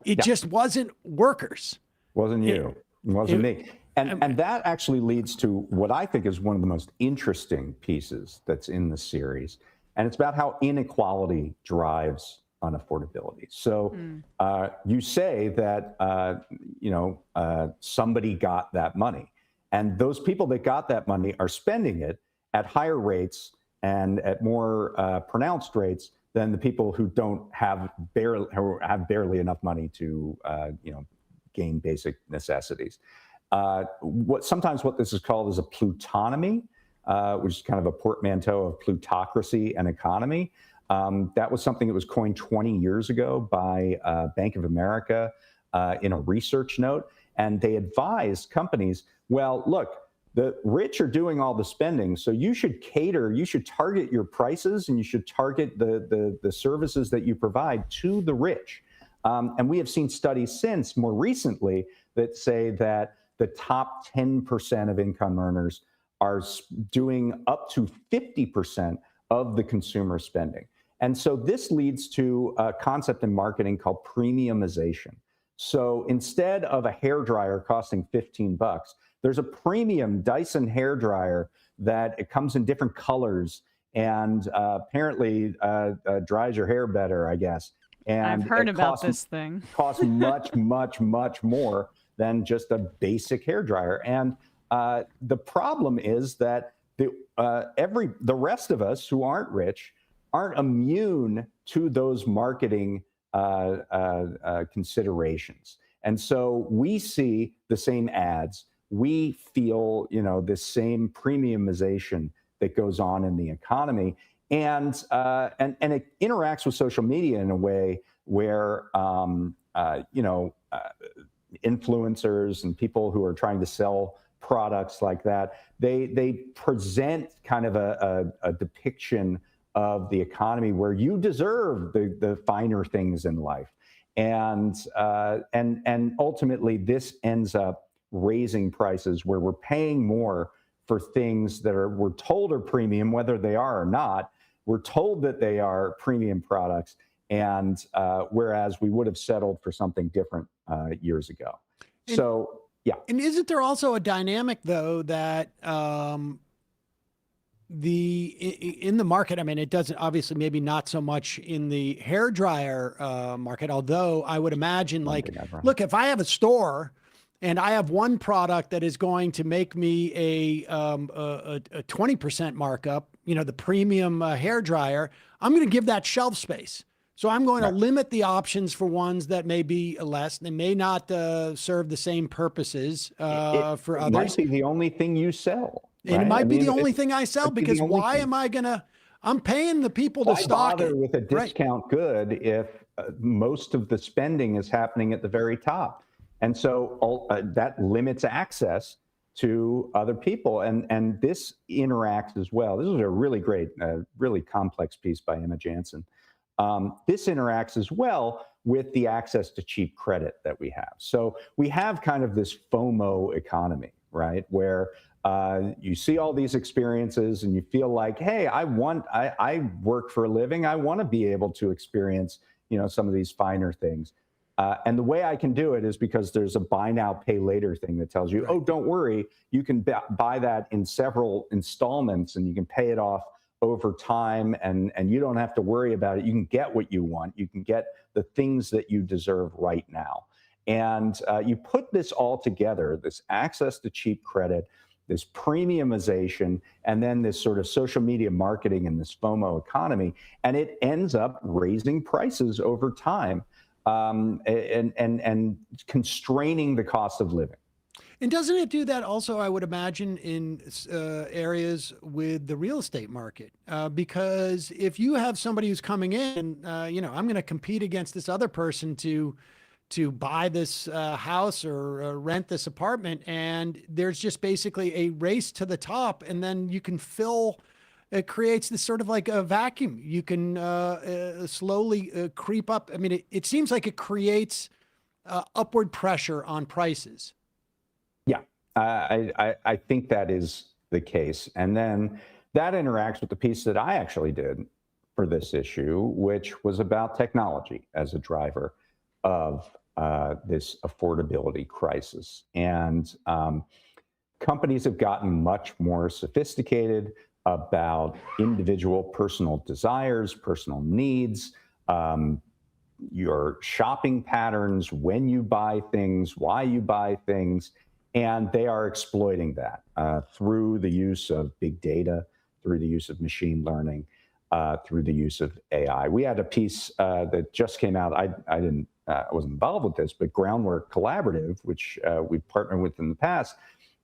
[SPEAKER 1] It just wasn't workers.
[SPEAKER 14] Wasn't you. It wasn't me. And that actually leads to what I think is one of the most interesting pieces that's in the series. And it's about how inequality drives unaffordability. So you say that, somebody got that money, and those people that got that money are spending it at higher rates and at more pronounced rates than the people who have barely enough money to, gain basic necessities. Sometimes what this is called is a Plutonomy, which is kind of a portmanteau of plutocracy and economy. That was something that was coined 20 years ago by Bank of America in a research note. And they advised companies, well, look, the rich are doing all the spending, so you should target your prices, and you should target the services that you provide to the rich. And we have seen studies since, more recently, that say that the top 10% of income earners are doing up to 50% of the consumer spending. And so this leads to a concept in marketing called premiumization. So instead of a hairdryer costing 15 bucks, there's a premium Dyson hairdryer that it comes in different colors and apparently dries your hair better, I guess. And
[SPEAKER 7] I've heard about this thing.
[SPEAKER 14] Costs much, much, much more than just a basic hairdryer. And the problem is that the rest of us who aren't rich aren't immune to those marketing considerations. And so we see the same ads. We feel, this same premiumization that goes on in the economy. And it interacts with social media in a way where, influencers and people who are trying to sell products like that, they present kind of a depiction of the economy where you deserve the finer things in life. And ultimately this ends up raising prices where we're paying more for things that we're told are premium, whether they are or not. We're told that they are premium products, and whereas we would have settled for something different years ago. So, yeah.
[SPEAKER 1] And isn't there also a dynamic, though, that in the market, I mean, it doesn't, obviously, maybe not so much in the hairdryer market, although I would imagine, look, if I have a store and I have one product that is going to make me a 20% markup, the premium hairdryer, I'm going to give that shelf space. So I'm going to limit the options for ones that may be less. They may not serve the same purposes for others.
[SPEAKER 14] It might be the only thing you sell.
[SPEAKER 1] And it might be the only thing I sell, because why am I going to, I'm paying the people to stock it.
[SPEAKER 14] Why bother with a discount good if most of the spending is happening at the very top? And so that limits access to other people. And this interacts as well. This is a really great, really complex piece by Emma Jansen. This interacts as well with the access to cheap credit that we have. So we have kind of this FOMO economy, right? Where you see all these experiences and you feel like, hey, I work for a living. I want to be able to experience, some of these finer things. And the way I can do it is because there's a buy now, pay later thing that tells you, oh, don't worry, you can buy that in several installments and you can pay it off over time, and you don't have to worry about it. You can get what you want. You can get the things that you deserve right now. And you put this all together, this access to cheap credit, this premiumization, and then this sort of social media marketing and this FOMO economy, and it ends up raising prices over time. And constraining the cost of living.
[SPEAKER 1] And doesn't it do that also, I would imagine, in areas with the real estate market? Because if you have somebody who's coming in, I'm going to compete against this other person to buy this house or rent this apartment, and there's just basically a race to the top, and then you can fill. It creates this sort of like a vacuum. You can slowly creep up. I mean, it seems like it creates upward pressure on prices.
[SPEAKER 14] Yeah, I think that is the case. And then that interacts with the piece that I actually did for this issue, which was about technology as a driver of this affordability crisis. And companies have gotten much more sophisticated about individual personal desires, personal needs, your shopping patterns, when you buy things, why you buy things, and they are exploiting that through the use of big data, through the use of machine learning, through the use of AI. We had a piece that just came out. I wasn't involved with this, but Groundwork Collaborative, which we've partnered with in the past,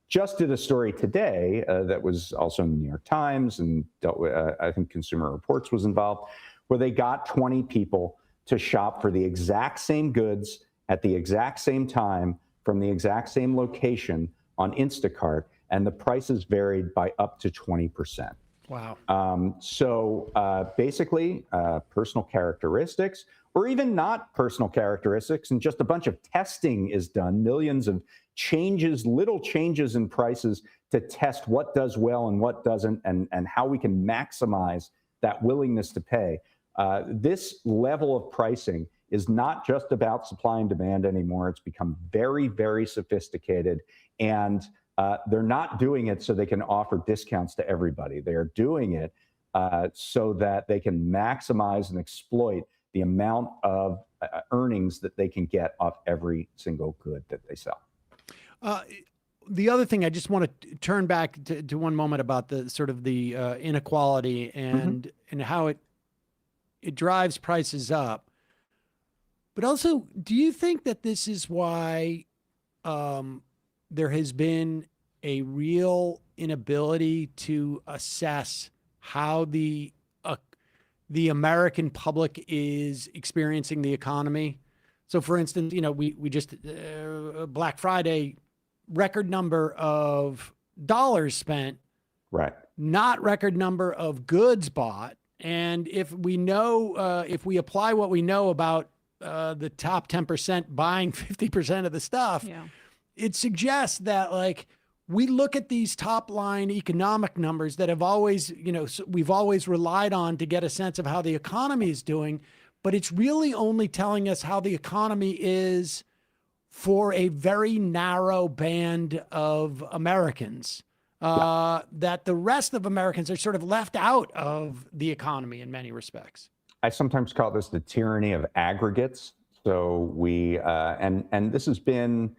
[SPEAKER 14] just did a story today that was also in the New York Times and dealt with, I think Consumer Reports was involved, where they got 20 people to shop for the exact same goods at the exact same time from the exact same location on Instacart, and the prices varied by up to 20%.
[SPEAKER 1] Wow.
[SPEAKER 14] So basically, personal characteristics, or even not personal characteristics, and just a bunch of testing is done, millions of changes, little changes in prices to test what does well and what doesn't, and how we can maximize that willingness to pay. This level of pricing is not just about supply and demand anymore. It's become very, very sophisticated, and they're not doing it so they can offer discounts to everybody. They're doing it so that they can maximize and exploit the amount of earnings that they can get off every single good that they sell.
[SPEAKER 1] The other thing I just want to turn back to one moment about the sort of the inequality and how it drives prices up. But also, do you think that this is why there has been a real inability to assess how the American public is experiencing the economy? So, for instance, we just Black Friday, record number of dollars spent,
[SPEAKER 14] right?
[SPEAKER 1] Not record number of goods bought. And if we know, if we apply what we know about the top 10% buying 50% of the stuff, it suggests that we look at these top line economic numbers that have always, we've always relied on to get a sense of how the economy is doing, but it's really only telling us how the economy is for a very narrow band of Americans, that the rest of Americans are sort of left out of the economy in many respects.
[SPEAKER 14] I sometimes call this the tyranny of aggregates. So we, and this has been,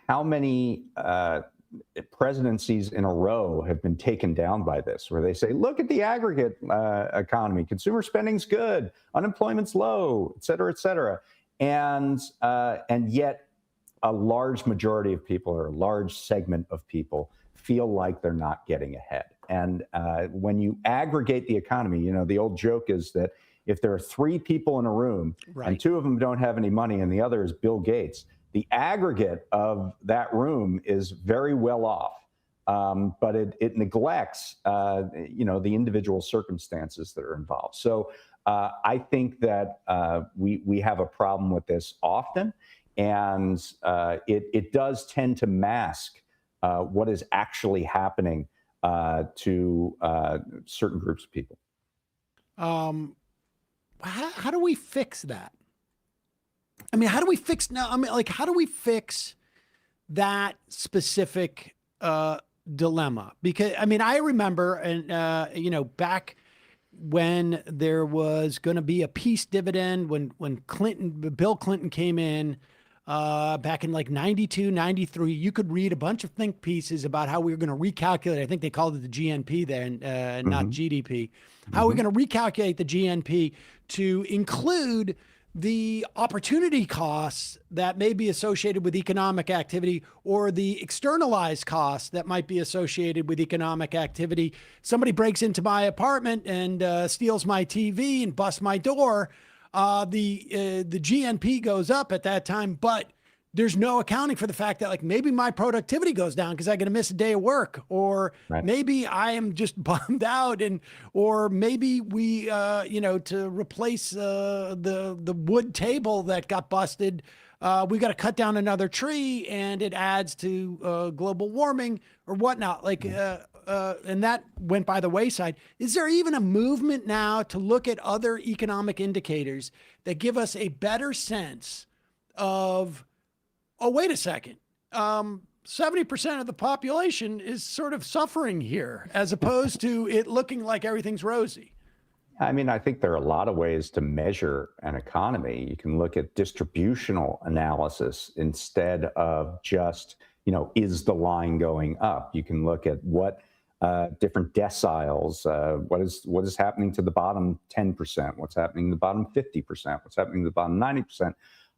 [SPEAKER 14] how many presidencies in a row have been taken down by this, where they say, look at the aggregate economy, consumer spending's good, unemployment's low, et cetera, et cetera. And yet a large majority of people, or a large segment of people, feel like they're not getting ahead. And when you aggregate the economy, the old joke is that if there are 3 people in a room and 2 of them don't have any money and the other is Bill Gates, the aggregate of that room is very well off, but it neglects, the individual circumstances that are involved. So I think that we have a problem with this often, and it does tend to mask what is actually happening to certain groups of people.
[SPEAKER 1] How do we fix that? I mean, how do we fix now? I mean, how do we fix that specific dilemma? Because, I remember, and, back when there was going to be a peace dividend, when Bill Clinton came in back in 92, 93, you could read a bunch of think pieces about how we were going to recalculate. I think they called it the GNP then, not GDP. How we're going to recalculate the GNP to include the opportunity costs that may be associated with economic activity, or the externalized costs that might be associated with economic activity. Somebody breaks into my apartment and steals my TV and busts my door. The GNP goes up at that time, but there's no accounting for the fact that maybe my productivity goes down because I'm going to miss a day of work, or maybe I am just bummed out, or maybe we, to replace the wood table that got busted, we got to cut down another tree, and it adds to global warming or whatnot. And that went by the wayside. Is there even a movement now to look at other economic indicators that give us a better sense of, oh, wait a second, 70% of the population is sort of suffering here, as opposed to it looking like everything's rosy?
[SPEAKER 14] I think there are a lot of ways to measure an economy. You can look at distributional analysis instead of just, is the line going up? You can look at what different deciles, what is happening to the bottom 10%, what's happening to the bottom 50%, what's happening to the bottom 90%.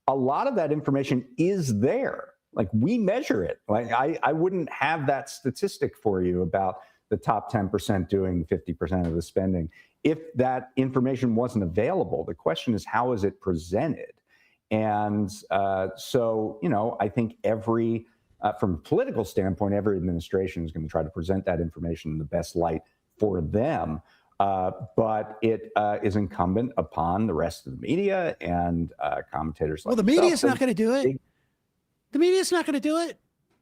[SPEAKER 14] A lot of that information is there. We measure it. I wouldn't have that statistic for you about the top 10% doing 50% of the spending if that information wasn't available. The question is, how is it presented? And so, I think from a political standpoint, every administration is going to try to present that information in the best light for them. But it is incumbent upon the rest of the media and commentators.
[SPEAKER 1] Well, the media is not going to do it. The media is not going to do it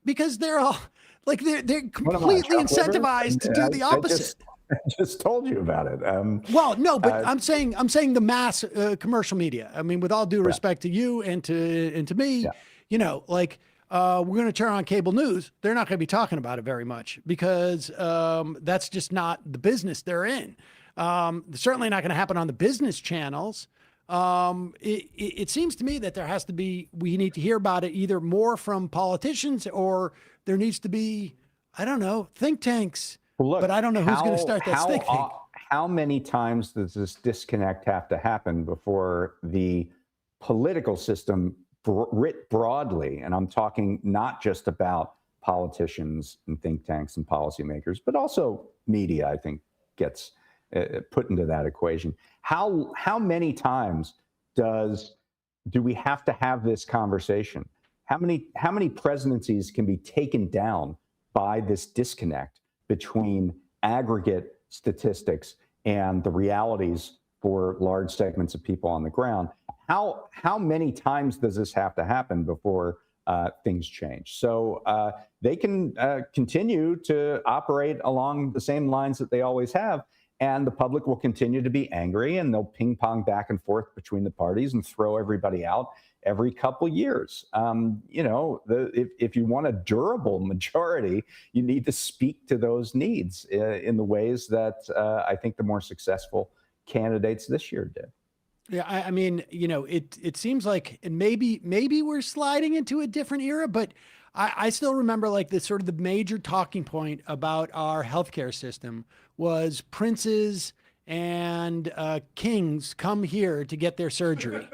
[SPEAKER 1] because they're all they're completely incentivized to do the opposite.
[SPEAKER 14] I just told you about it.
[SPEAKER 1] Well, no, but I'm saying the mass commercial media. I mean, with all due respect to you and to me, you know, like we're going to turn on cable news. They're not going to be talking about it very much because that's just not the business they're in. Certainly not going to happen on the business channels. It seems to me that there has to be, we need to hear about it either more from politicians or there needs to be, I don't know, think tanks.
[SPEAKER 14] Well, look,
[SPEAKER 1] but I don't know who's going to start that think tank.
[SPEAKER 14] How many times does this disconnect have to happen before the political system, writ broadly, and I'm talking not just about politicians and think tanks and policymakers, but also media, I think, gets put into that equation. How many times do we have to have this conversation? How many presidencies can be taken down by this disconnect between aggregate statistics and the realities for large segments of people on the ground? How many times does this have to happen before things change? So they can continue to operate along the same lines that they always have, and the public will continue to be angry, and they'll ping pong back and forth between the parties and throw everybody out every couple years. You know, if you want a durable majority, you need to speak to those needs in the ways that I think the more successful candidates this year did.
[SPEAKER 1] Yeah, I mean, you know, it seems like, and maybe we're sliding into a different era, but I still remember like the sort of the major talking point about our healthcare system was princes and kings come here to get their surgery.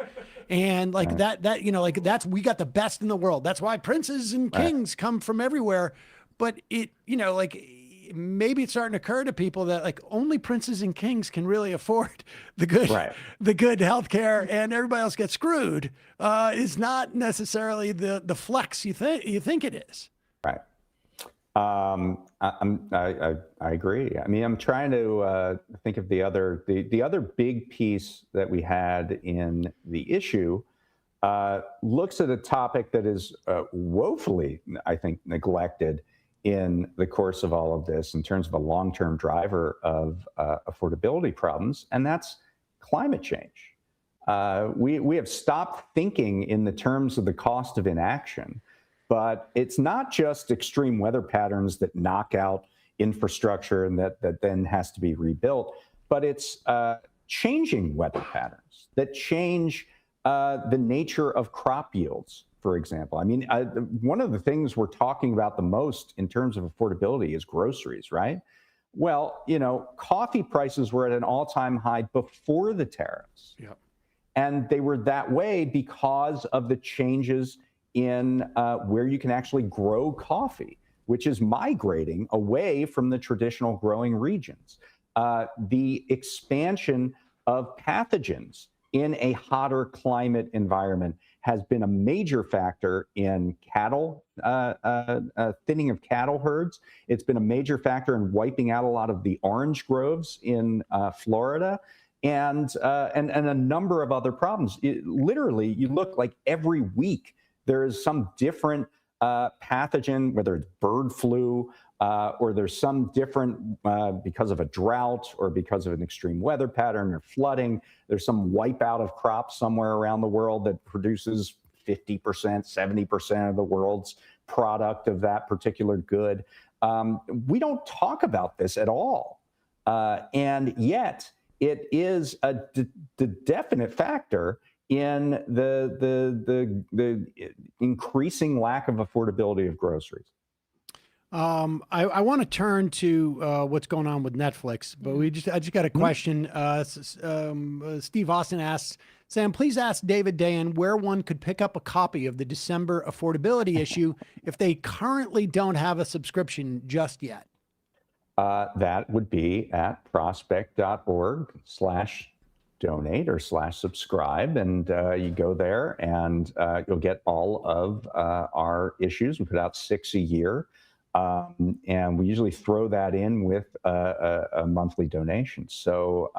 [SPEAKER 1] And like that, you know, like we got the best in the world. That's why princes and kings come from everywhere. But it, you know, like maybe it's starting to occur to people that like only princes and kings can really afford the good healthcare, and everybody else gets screwed. Is not necessarily the flex you think it is.
[SPEAKER 14] Right. I agree. I mean, I'm trying to think of the other big piece that we had in the issue. Looks at a topic that is woefully, I think, neglected in the course of all of this in terms of a long-term driver of affordability problems, and that's climate change. We have stopped thinking in the terms of the cost of inaction, but it's not just extreme weather patterns that knock out infrastructure and that then has to be rebuilt, but it's changing weather patterns that change the nature of crop yields, for example. I mean, one of the things we're talking about the most in terms of affordability is groceries, right? Well, you know, coffee prices were at an all-time high before the tariffs.
[SPEAKER 1] Yep.
[SPEAKER 14] And they were that way because of the changes in where you can actually grow coffee, which is migrating away from the traditional growing regions. The expansion of pathogens in a hotter climate environment has been a major factor in cattle, thinning of cattle herds. It's been a major factor in wiping out a lot of the orange groves in Florida, and a number of other problems. Literally, you look like every week there is some different pathogen, whether it's bird flu, or there's some different, because of a drought or because of an extreme weather pattern or flooding, there's some wipeout of crops somewhere around the world that produces 50%, 70% of the world's product of that particular good. We don't talk about this at all. And yet it is a definite factor in the increasing lack of affordability of groceries.
[SPEAKER 1] I want to turn to what's going on with Netflix, but I just got a question. Steve Austin asks, Sam, please ask David Dayen where one could pick up a copy of the December affordability issue if they currently don't have a subscription just yet.
[SPEAKER 14] That would be at prospect.org/donate or /subscribe. And you go there and you'll get all of our issues. We put out 6 a year. And we usually throw that in with a monthly donation. So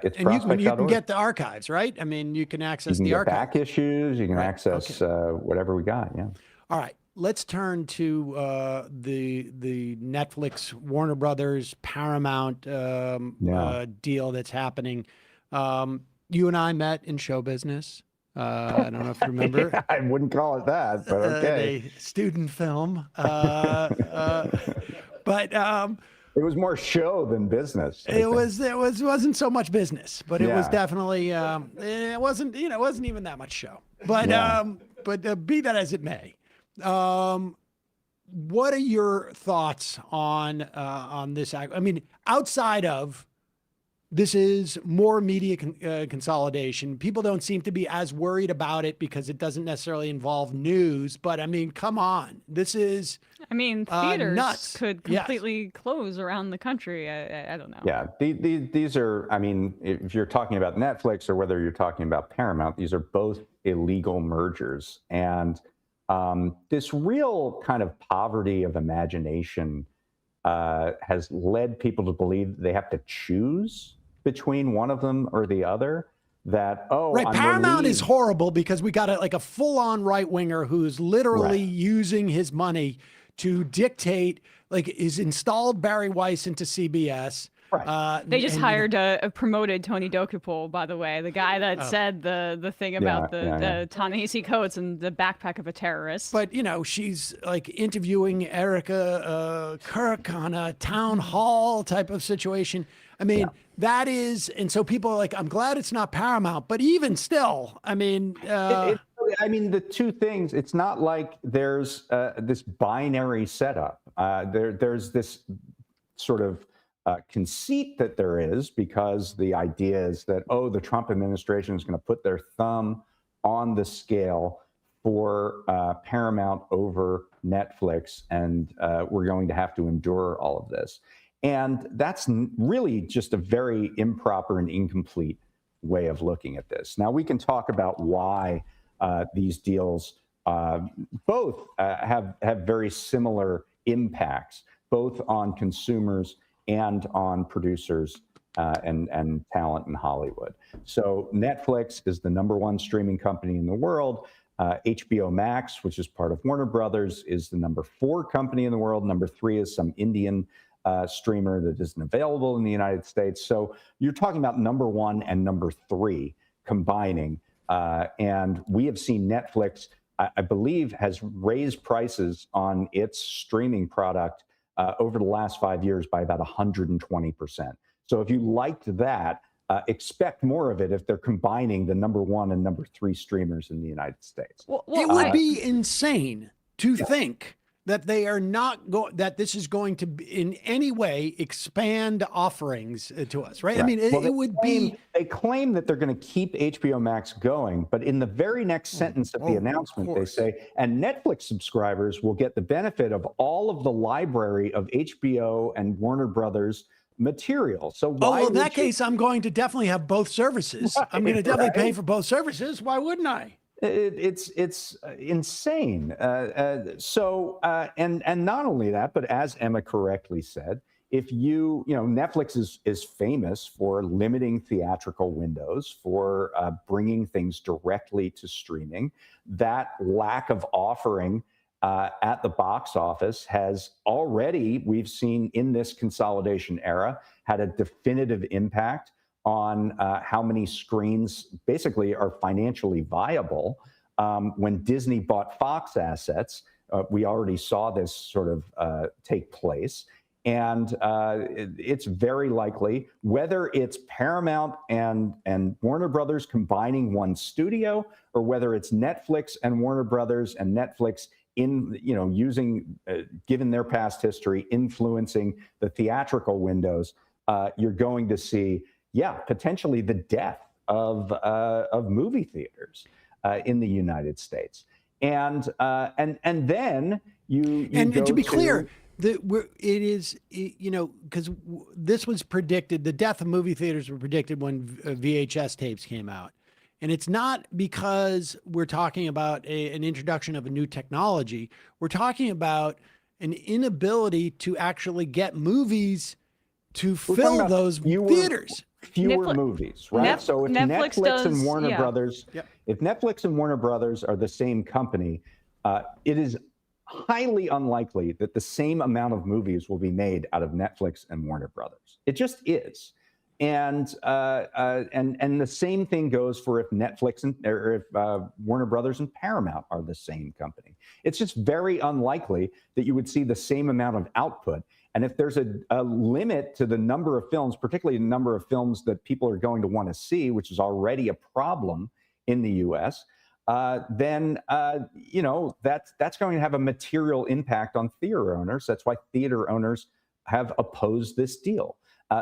[SPEAKER 14] it's
[SPEAKER 1] and you can get the archives, right? I mean, you can access the archives.
[SPEAKER 14] Back issues. You can access whatever we got. Yeah.
[SPEAKER 1] All right. let's turn to the Netflix, Warner Brothers, Paramount deal that's happening. You and I met in show business. I don't know if you remember.
[SPEAKER 14] I wouldn't call it that, but okay.
[SPEAKER 1] A student film. But
[SPEAKER 14] it was more show than business.
[SPEAKER 1] It wasn't so much business, but it was definitely it wasn't even that much show. But be that as it may, what are your thoughts on this? I mean, outside of this is more media consolidation. People don't seem to be as worried about it because it doesn't necessarily involve news. But I mean, come on, this is.
[SPEAKER 7] I mean, theaters
[SPEAKER 1] nuts.
[SPEAKER 7] could completely close around the country. I don't know.
[SPEAKER 14] Yeah, these are. I mean, if you're talking about Netflix or whether you're talking about Paramount, these are both illegal mergers, and this real kind of poverty of imagination has led people to believe they have to choose between one of them or the other. That
[SPEAKER 1] right, Paramount is horrible because we got a full-on right-winger who's literally using his money to dictate, like, is installed Barry Weiss into CBS.
[SPEAKER 7] They just hired a promoted Tony Dokapol, by the way, the guy that said the thing about the Ta-Nehisi Coates and the backpack of a terrorist.
[SPEAKER 1] But she's like interviewing Erica Kirk on a town hall type of situation. I mean, that is, and so people are like, I'm glad it's not Paramount, but even still, I mean,
[SPEAKER 14] I mean, the two things, it's not like there's this binary setup. There's this sort of conceit that there is, because the idea is that, the Trump administration is going to put their thumb on the scale for Paramount over Netflix, and we're going to have to endure all of this. And that's really just a very improper and incomplete way of looking at this. Now, we can talk about why these deals both have very similar impacts, both on consumers and on producers and talent in Hollywood. So Netflix is the #1 streaming company in the world. HBO Max, which is part of Warner Brothers, is the #4 company in the world. #3 is some Indian streamer that isn't available in the United States. So you're talking about #1 and #3 combining. And we have seen Netflix, I believe, has raised prices on its streaming product over the last 5 years by about 120%. So if you liked that, expect more of it if they're combining the #1 and #3 streamers in the United States.
[SPEAKER 1] It would be insane to think that they are not that this is going to in any way expand offerings to us, right? I mean, it would be.
[SPEAKER 14] They claim that they're going to keep HBO Max going, but in the very next sentence of the announcement, they say, and Netflix subscribers will get the benefit of all of the library of HBO and Warner Brothers material. So why
[SPEAKER 1] in that case, I'm going to definitely have both services. I'm going to definitely pay for both services. Why wouldn't I?
[SPEAKER 14] It's insane. And not only that, but as Emma correctly said, if Netflix is famous for limiting theatrical windows, for bringing things directly to streaming. That lack of offering at the box office has already, we've seen in this consolidation era, had a definitive impact on how many screens basically are financially viable. When Disney bought Fox assets, we already saw this sort of take place. And it's very likely, whether it's Paramount and Warner Brothers combining one studio, or whether it's Netflix and Warner Brothers and Netflix using, given their past history, influencing the theatrical windows, you're going to see, potentially the death of movie theaters in the United States, and then you
[SPEAKER 1] and to be clear, it is because this was predicted. The death of movie theaters were predicted when VHS tapes came out, and it's not because we're talking about an introduction of a new technology. We're talking about an inability to actually get movies to fill those theaters.
[SPEAKER 14] Fewer movies, right? So if Netflix and Warner Brothers, if Netflix and Warner Brothers are the same company, it is highly unlikely that the same amount of movies will be made out of Netflix and Warner Brothers. It just is. And the same thing goes for if Netflix or if Warner Brothers and Paramount are the same company. It's just very unlikely that you would see the same amount of output. And if there's a limit to the number of films, particularly the number of films that people are going to want to see, which is already a problem in the U.S., then that's going to have a material impact on theater owners. That's why theater owners have opposed this deal.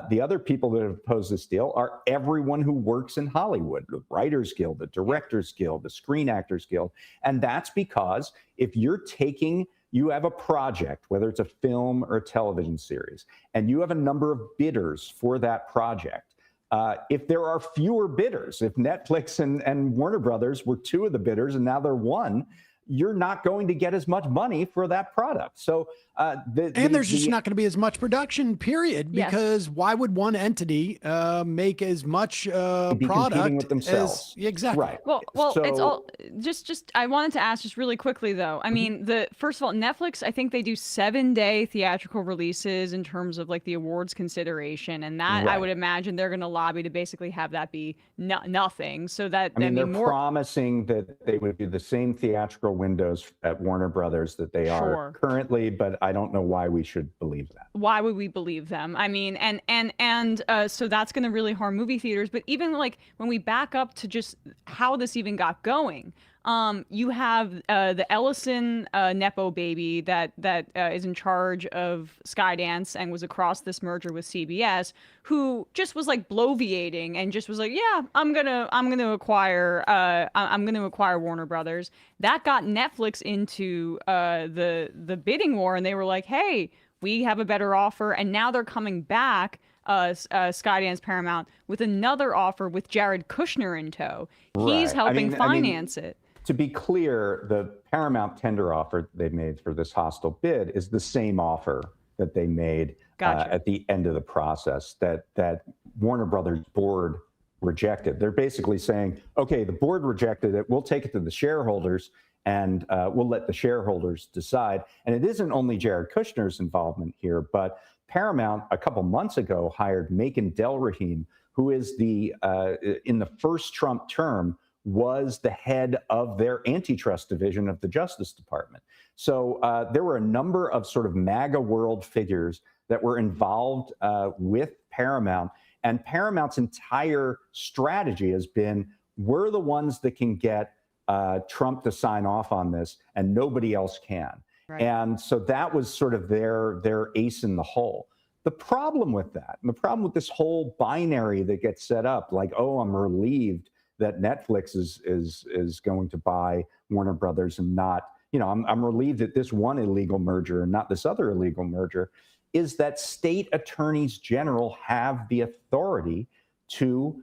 [SPEAKER 14] The other people that have opposed this deal are everyone who works in Hollywood, the Writers Guild, the Directors Guild, the Screen Actors Guild. And that's because if you have a project, whether it's a film or a television series, and you have a number of bidders for that project, if there are fewer bidders, if Netflix and Warner Brothers were two of the bidders and now they're one, you're not going to get as much money for that product. So
[SPEAKER 1] there's just not going to be as much production, period, because why would one entity make as much product
[SPEAKER 14] with themselves?
[SPEAKER 1] Exactly.
[SPEAKER 14] Right.
[SPEAKER 7] Well, so, it's all just I wanted to ask just really quickly though. I mean, first of all, Netflix, I think they do 7-day theatrical releases in terms of like the awards consideration, and that I would imagine they're going to lobby to basically have that be nothing. So that
[SPEAKER 14] they're promising that they would do the same theatrical windows at Warner Brothers that they are currently, but I don't know why we should believe that.
[SPEAKER 7] Why would we believe them? I mean, and so that's going to really harm movie theaters. But even like when we back up to just how this even got going, you have the Ellison Nepo baby that is in charge of Skydance and was across this merger with CBS, who just was like bloviating and just was like, yeah, I'm gonna acquire Warner Brothers. That got Netflix into the bidding war, and they were like, hey, we have a better offer, and now they're coming back. Skydance Paramount with another offer with Jared Kushner in tow. He's helping finance it.
[SPEAKER 14] To be clear, the Paramount tender offer they made for this hostile bid is the same offer that they made at the end of the process that Warner Brothers board rejected. They're basically saying, okay, the board rejected it. We'll take it to the shareholders and we'll let the shareholders decide. And it isn't only Jared Kushner's involvement here, but Paramount a couple months ago hired Macon Delrahim, who is in the first Trump term, was the head of their antitrust division of the Justice Department. So there were a number of sort of MAGA world figures that were involved with Paramount. And Paramount's entire strategy has been, we're the ones that can get Trump to sign off on this, and nobody else can. Right. And so that was sort of their ace in the hole. The problem with that, and the problem with this whole binary that gets set up, like, oh, I'm relieved that Netflix is going to buy Warner Brothers and not, I'm relieved that this one illegal merger and not this other illegal merger, is that state attorneys general have the authority to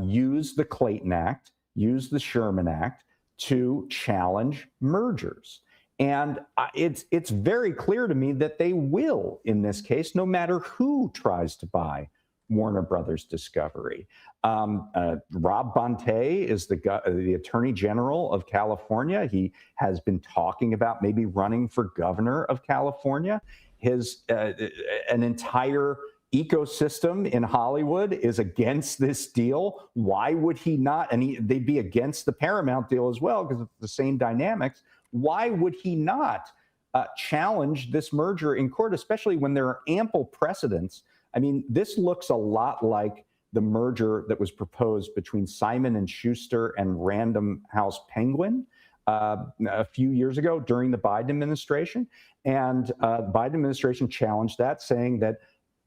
[SPEAKER 14] use the Clayton Act, use the Sherman Act to challenge mergers. And it's very clear to me that they will in this case, no matter who tries to buy Warner Brothers Discovery. Rob Bonta is the Attorney General of California. He has been talking about maybe running for governor of California. An entire ecosystem in Hollywood is against this deal. Why would he not? And they'd be against the Paramount deal as well because it's the same dynamics. Why would he not challenge this merger in court, especially when there are ample precedents? I mean, this looks a lot like the merger that was proposed between Simon & Schuster and Random House Penguin a few years ago during the Biden administration. And the Biden administration challenged that, saying that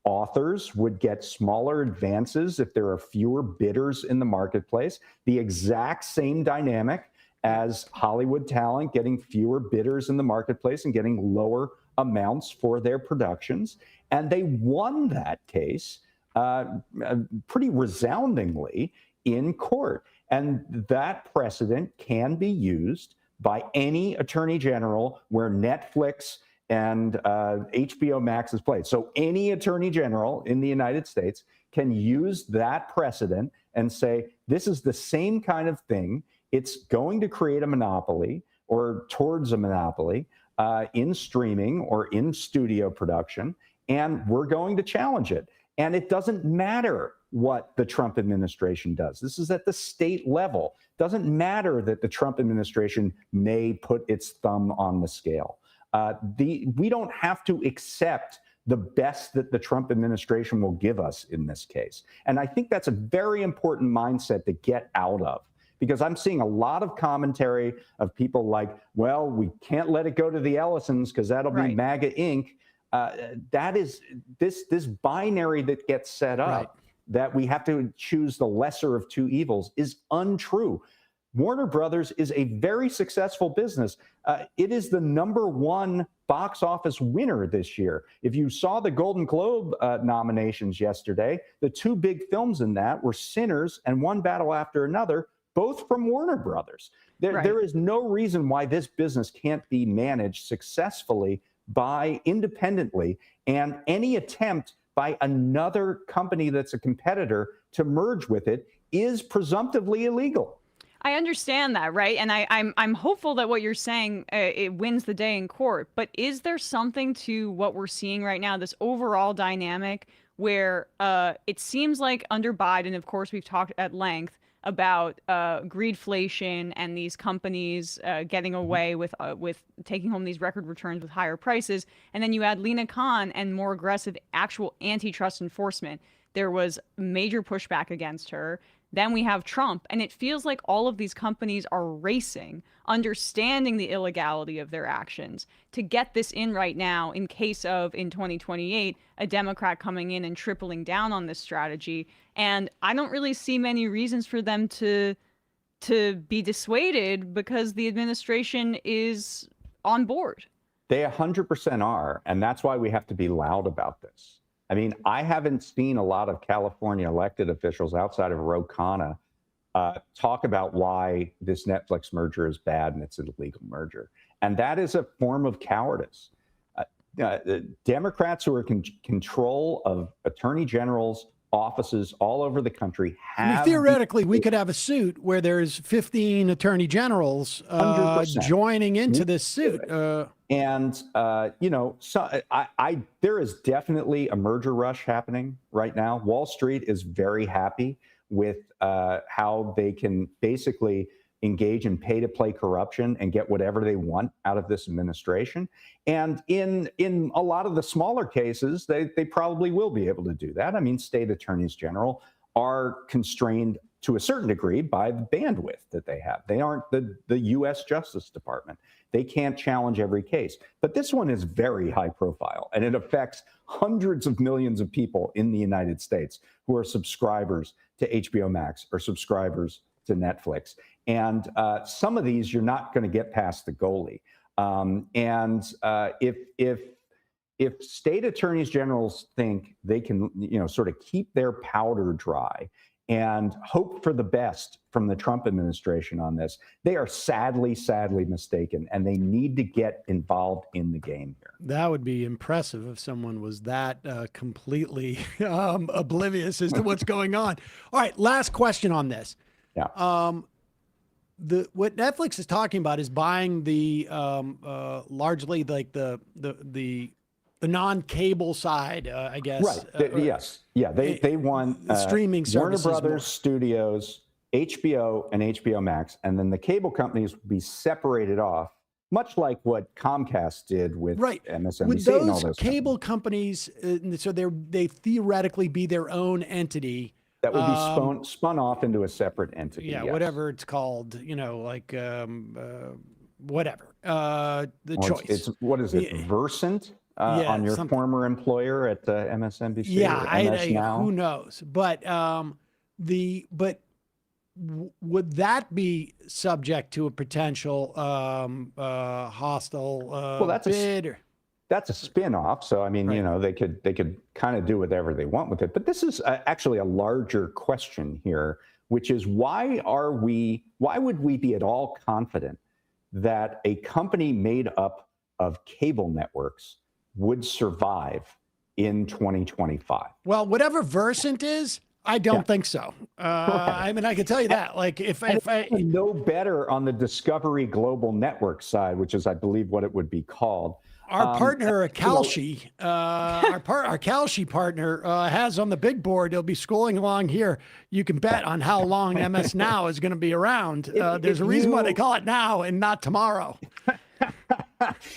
[SPEAKER 14] authors would get smaller advances if there are fewer bidders in the marketplace, the exact same dynamic as Hollywood talent getting fewer bidders in the marketplace and getting lower amounts for their productions. And they won that case pretty resoundingly in court. And that precedent can be used by any attorney general where Netflix and HBO Max is played. So any attorney general in the United States can use that precedent and say, this is the same kind of thing. It's going to create a monopoly or towards a monopoly. in streaming or in studio production, and we're going to challenge it. And it doesn't matter what the Trump administration does. This is at the state level. It doesn't matter that the Trump administration may put its thumb on the scale. We don't have to accept the best that the Trump administration will give us in this case. And I think that's a very important mindset to get out of, because I'm seeing a lot of commentary of people like, well, we can't let it go to the Ellisons because that'll be MAGA Inc. That is this binary that gets set up that we have to choose the lesser of two evils is untrue. Warner Brothers is a very successful business. It is the #1 box office winner this year. If you saw the Golden Globe nominations yesterday, the two big films in that were Sinners and One Battle After Another, both from Warner Brothers. There is no reason why this business can't be managed successfully independently, and any attempt by another company that's a competitor to merge with it is presumptively illegal.
[SPEAKER 7] I understand that, right? And I'm hopeful that what you're saying it wins the day in court. But is there something to what we're seeing right now, this overall dynamic where it seems like under Biden, of course, we've talked at length about greedflation and these companies getting away with taking home these record returns with higher prices, and then you add Lena Khan and more aggressive actual antitrust enforcement. There was major pushback against her. Then we have Trump, and it feels like all of these companies are racing, understanding the illegality of their actions, to get this in right now in case of, in 2028, a Democrat coming in and tripling down on this strategy. And I don't really see many reasons for them to be dissuaded because the administration is on board.
[SPEAKER 14] They 100% are, and that's why we have to be loud about this. I mean, I haven't seen a lot of California elected officials outside of Ro Khanna talk about why this Netflix merger is bad and it's an illegal merger. And that is a form of cowardice. Democrats who are in control of attorney generals' offices all over the country have...
[SPEAKER 1] theoretically, we could have a suit where there's 15 attorney generals joining into this suit.
[SPEAKER 14] And, there is definitely a merger rush happening right now. Wall Street is very happy with how they can basically engage in pay-to-play corruption and get whatever they want out of this administration. And in a lot of the smaller cases, they probably will be able to do that. I mean, state attorneys general are constrained to a certain degree by the bandwidth that they have. They aren't the U.S. Justice Department. They can't challenge every case. But this one is very high profile, and it affects hundreds of millions of people in the United States who are subscribers to HBO Max or subscribers to Netflix. And some of these you're not going to get past the goalie. If state attorneys generals think they can, sort of keep their powder dry and hope for the best from the Trump administration on this, they are sadly mistaken, and they need to get involved in the game here.
[SPEAKER 1] That would be impressive if someone was that completely oblivious as to what's going on. All right, last question on this.
[SPEAKER 14] Yeah.
[SPEAKER 1] What Netflix is talking about is buying the largely like the non-cable side, I guess.
[SPEAKER 14] Right. Yes. Yeah. They want
[SPEAKER 1] streaming services,
[SPEAKER 14] Warner Brothers Studios, HBO, and HBO Max, and then the cable companies would be separated off, much like what Comcast did with MSNBC.
[SPEAKER 1] Would those
[SPEAKER 14] and all those
[SPEAKER 1] cable companies, so they theoretically be their own entity?
[SPEAKER 14] That would be spun off into a separate entity.
[SPEAKER 1] Yeah,
[SPEAKER 14] yes.
[SPEAKER 1] whatever it's called, whatever. Choice.
[SPEAKER 14] What is it, Versant? On your former employer at MSNBC?
[SPEAKER 1] Yeah, who knows? But would that be subject to a potential hostile bid?
[SPEAKER 14] That's a spin-off. So I mean, they could kind of do whatever they want with it. But this is actually a larger question here, which is why would we be at all confident that a company made up of cable networks would survive in 2025?
[SPEAKER 1] Well, whatever Versant is, I don't think so. I mean, I can tell you that. Like, if I
[SPEAKER 14] no better on the Discovery Global Network side, which is, I believe, what it would be called.
[SPEAKER 1] Our partner, Kalshi, our Kalshi partner has on the big board. He'll be scrolling along here. You can bet on how long MS Now is going to be around. There's a reason why they call it now and not tomorrow.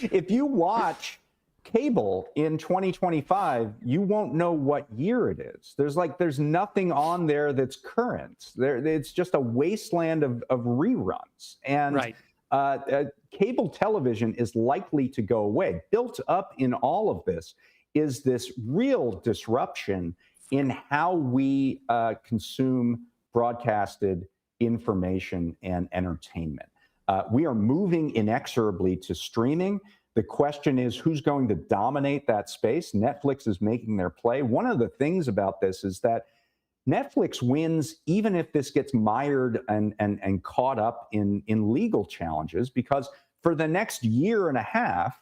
[SPEAKER 14] If you watch cable in 2025, you won't know what year it is. There's nothing on there that's current. It's just a wasteland of reruns. And
[SPEAKER 1] right.
[SPEAKER 14] Cable television is likely to go away. Built up in all of this is this real disruption in how we consume broadcasted information and entertainment. We are moving inexorably to streaming. The question is, who's going to dominate that space? Netflix is making their play. One of the things about this is that Netflix wins even if this gets mired and caught up in legal challenges, because for the next year and a half,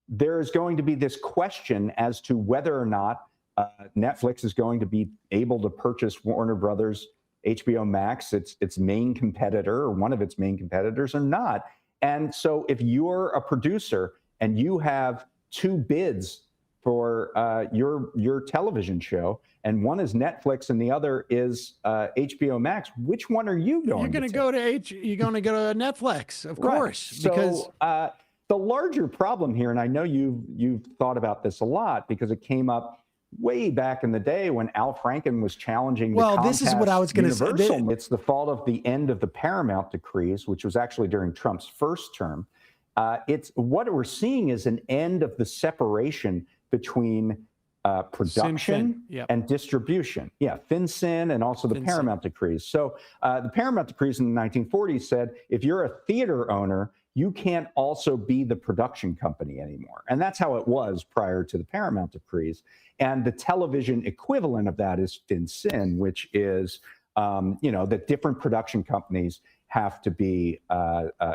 [SPEAKER 14] there's going to be this question as to whether or not Netflix is going to be able to purchase Warner Brothers HBO Max, its main competitor, or one of its main competitors, or not. And so if you're a producer and you have two bids for your television show, and one is Netflix and the other is HBO Max, which one are you going?
[SPEAKER 1] You're going to go to you're going to go to Netflix, of course, because
[SPEAKER 14] the larger problem here, and I know you've thought about this a lot because it came up way back in the day when Al Franken was challenging.
[SPEAKER 1] Well, this is what I was going to say.
[SPEAKER 14] It's the fault of the end of the Paramount decrees, which was actually during Trump's first term. It's what we're seeing is an end of the separation between production and distribution. Yeah, FinCEN and also the Paramount decrees. So the Paramount decrees in the 1940s said, if you're a theater owner, you can't also be the production company anymore. And that's how it was prior to the Paramount decrees. And the television equivalent of that is FinCEN, which is, that different production companies have to be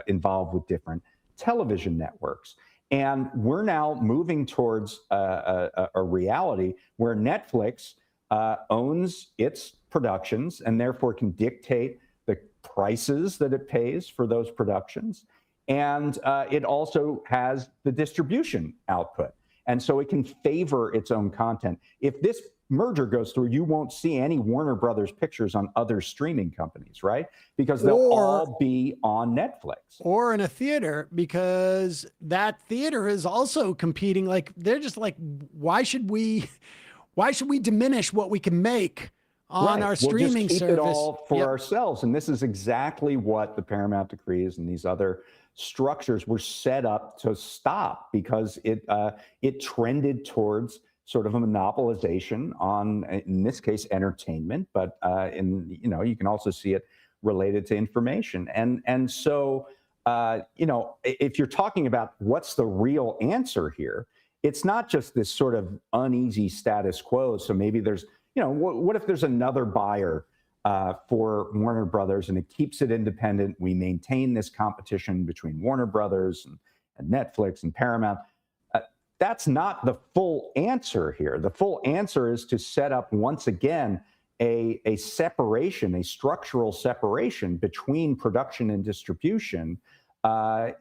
[SPEAKER 14] involved with different television networks. And we're now moving towards a reality where Netflix owns its productions and therefore can dictate the prices that it pays for those productions. And it also has the distribution output. And so it can favor its own content. If this merger goes through, you won't see any Warner Brothers pictures on other streaming companies, right? Because they'll all be on Netflix.
[SPEAKER 1] Or in a theater, because that theater is also competing. Like, they're just like, why should we diminish what we can make on our streaming
[SPEAKER 14] we'll just keep
[SPEAKER 1] service?
[SPEAKER 14] It all for ourselves. And this is exactly what the Paramount decrees and these other structures were set up to stop, because it trended towards sort of a monopolization on, in this case, entertainment, but you can also see it related to information. And so, if you're talking about what's the real answer here, it's not just this sort of uneasy status quo. So maybe there's, what if there's another buyer for Warner Brothers and it keeps it independent? We maintain this competition between Warner Brothers and Netflix and Paramount. That's not the full answer here. The full answer is to set up, once again, a separation, a structural separation between production and distribution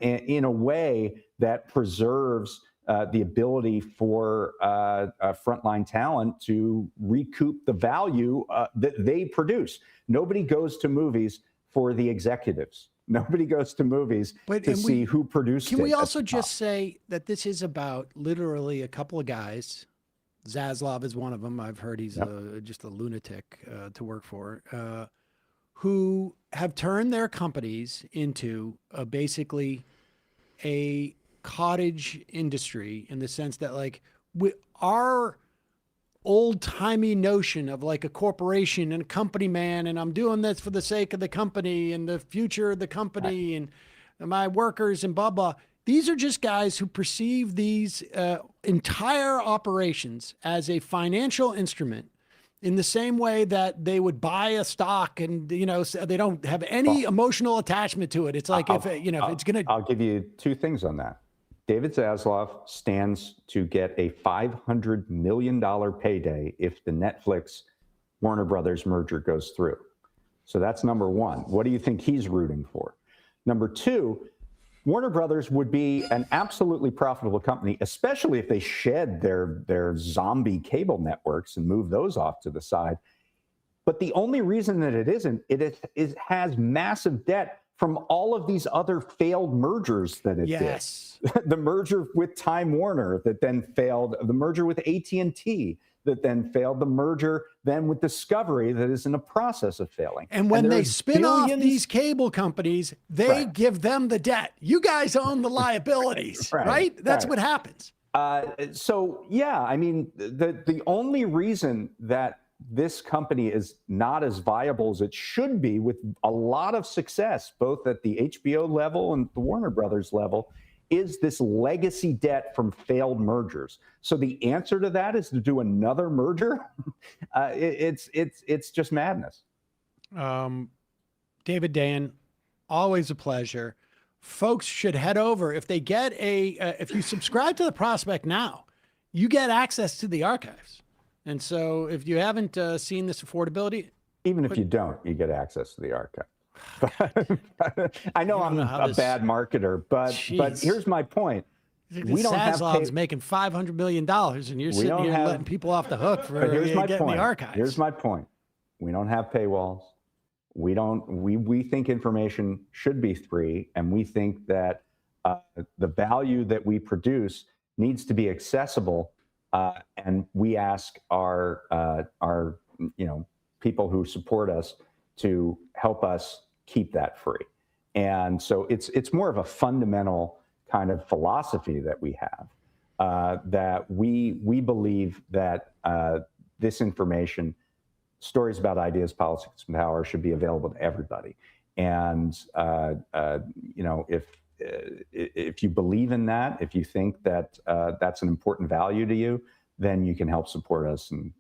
[SPEAKER 14] in a way that preserves the ability for frontline talent to recoup the value that they produce. Nobody goes to movies for the executives. Nobody goes to movies to see who produced it.
[SPEAKER 1] Can we also just say that this is about literally a couple of guys? Zaslav is one of them. I've heard he's just a lunatic to work for, who have turned their companies into basically a cottage industry, in the sense that, like, our old-timey notion of like a corporation and a company man, and I'm doing this for the sake of the company and the future of the company and my workers and blah, blah. These are just guys who perceive these entire operations as a financial instrument, in the same way that they would buy a stock, and, they don't have any emotional attachment to it. It's like, if it's going to...
[SPEAKER 14] I'll give you two things on that. David Zaslav stands to get a $500 million payday if the Netflix Warner Brothers merger goes through. So that's number one. What do you think he's rooting for? Number two, Warner Brothers would be an absolutely profitable company, especially if they shed their zombie cable networks and move those off to the side. But the only reason that it isn't, it has massive debt from all of these other failed mergers that it did. The merger with Time Warner that then failed, the merger with AT&T that then failed, the merger then with Discovery that is in the process of failing.
[SPEAKER 1] And when they spin off these cable companies, they give them the debt. You guys own the liabilities, right? That's what happens.
[SPEAKER 14] So, yeah, I mean, the only reason that this company is not as viable as it should be, with a lot of success, both at the HBO level and the Warner Brothers level, is this legacy debt from failed mergers. So the answer to that is to do another merger. It's just madness.
[SPEAKER 1] David Dayen, always a pleasure. Folks should head over. If they get if you subscribe to the Prospect now, you get access to the archives. And so if you haven't seen this affordability.
[SPEAKER 14] Even if you don't, you get access to the archive. I know I'm a bad marketer, but here's my point.
[SPEAKER 1] We don't have making $500 million, and you're sitting here letting people off the hook for getting the archives.
[SPEAKER 14] Here's my point. We don't have paywalls. We think information should be free, and we think that the value that we produce needs to be accessible. And we ask our people who support us to help us keep that free. And so it's more of a fundamental kind of philosophy that we have, that we believe that this information, stories about ideas, politics, and power, should be available to everybody. And if you believe in that, if you think that that's an important value to you, then you can help support us and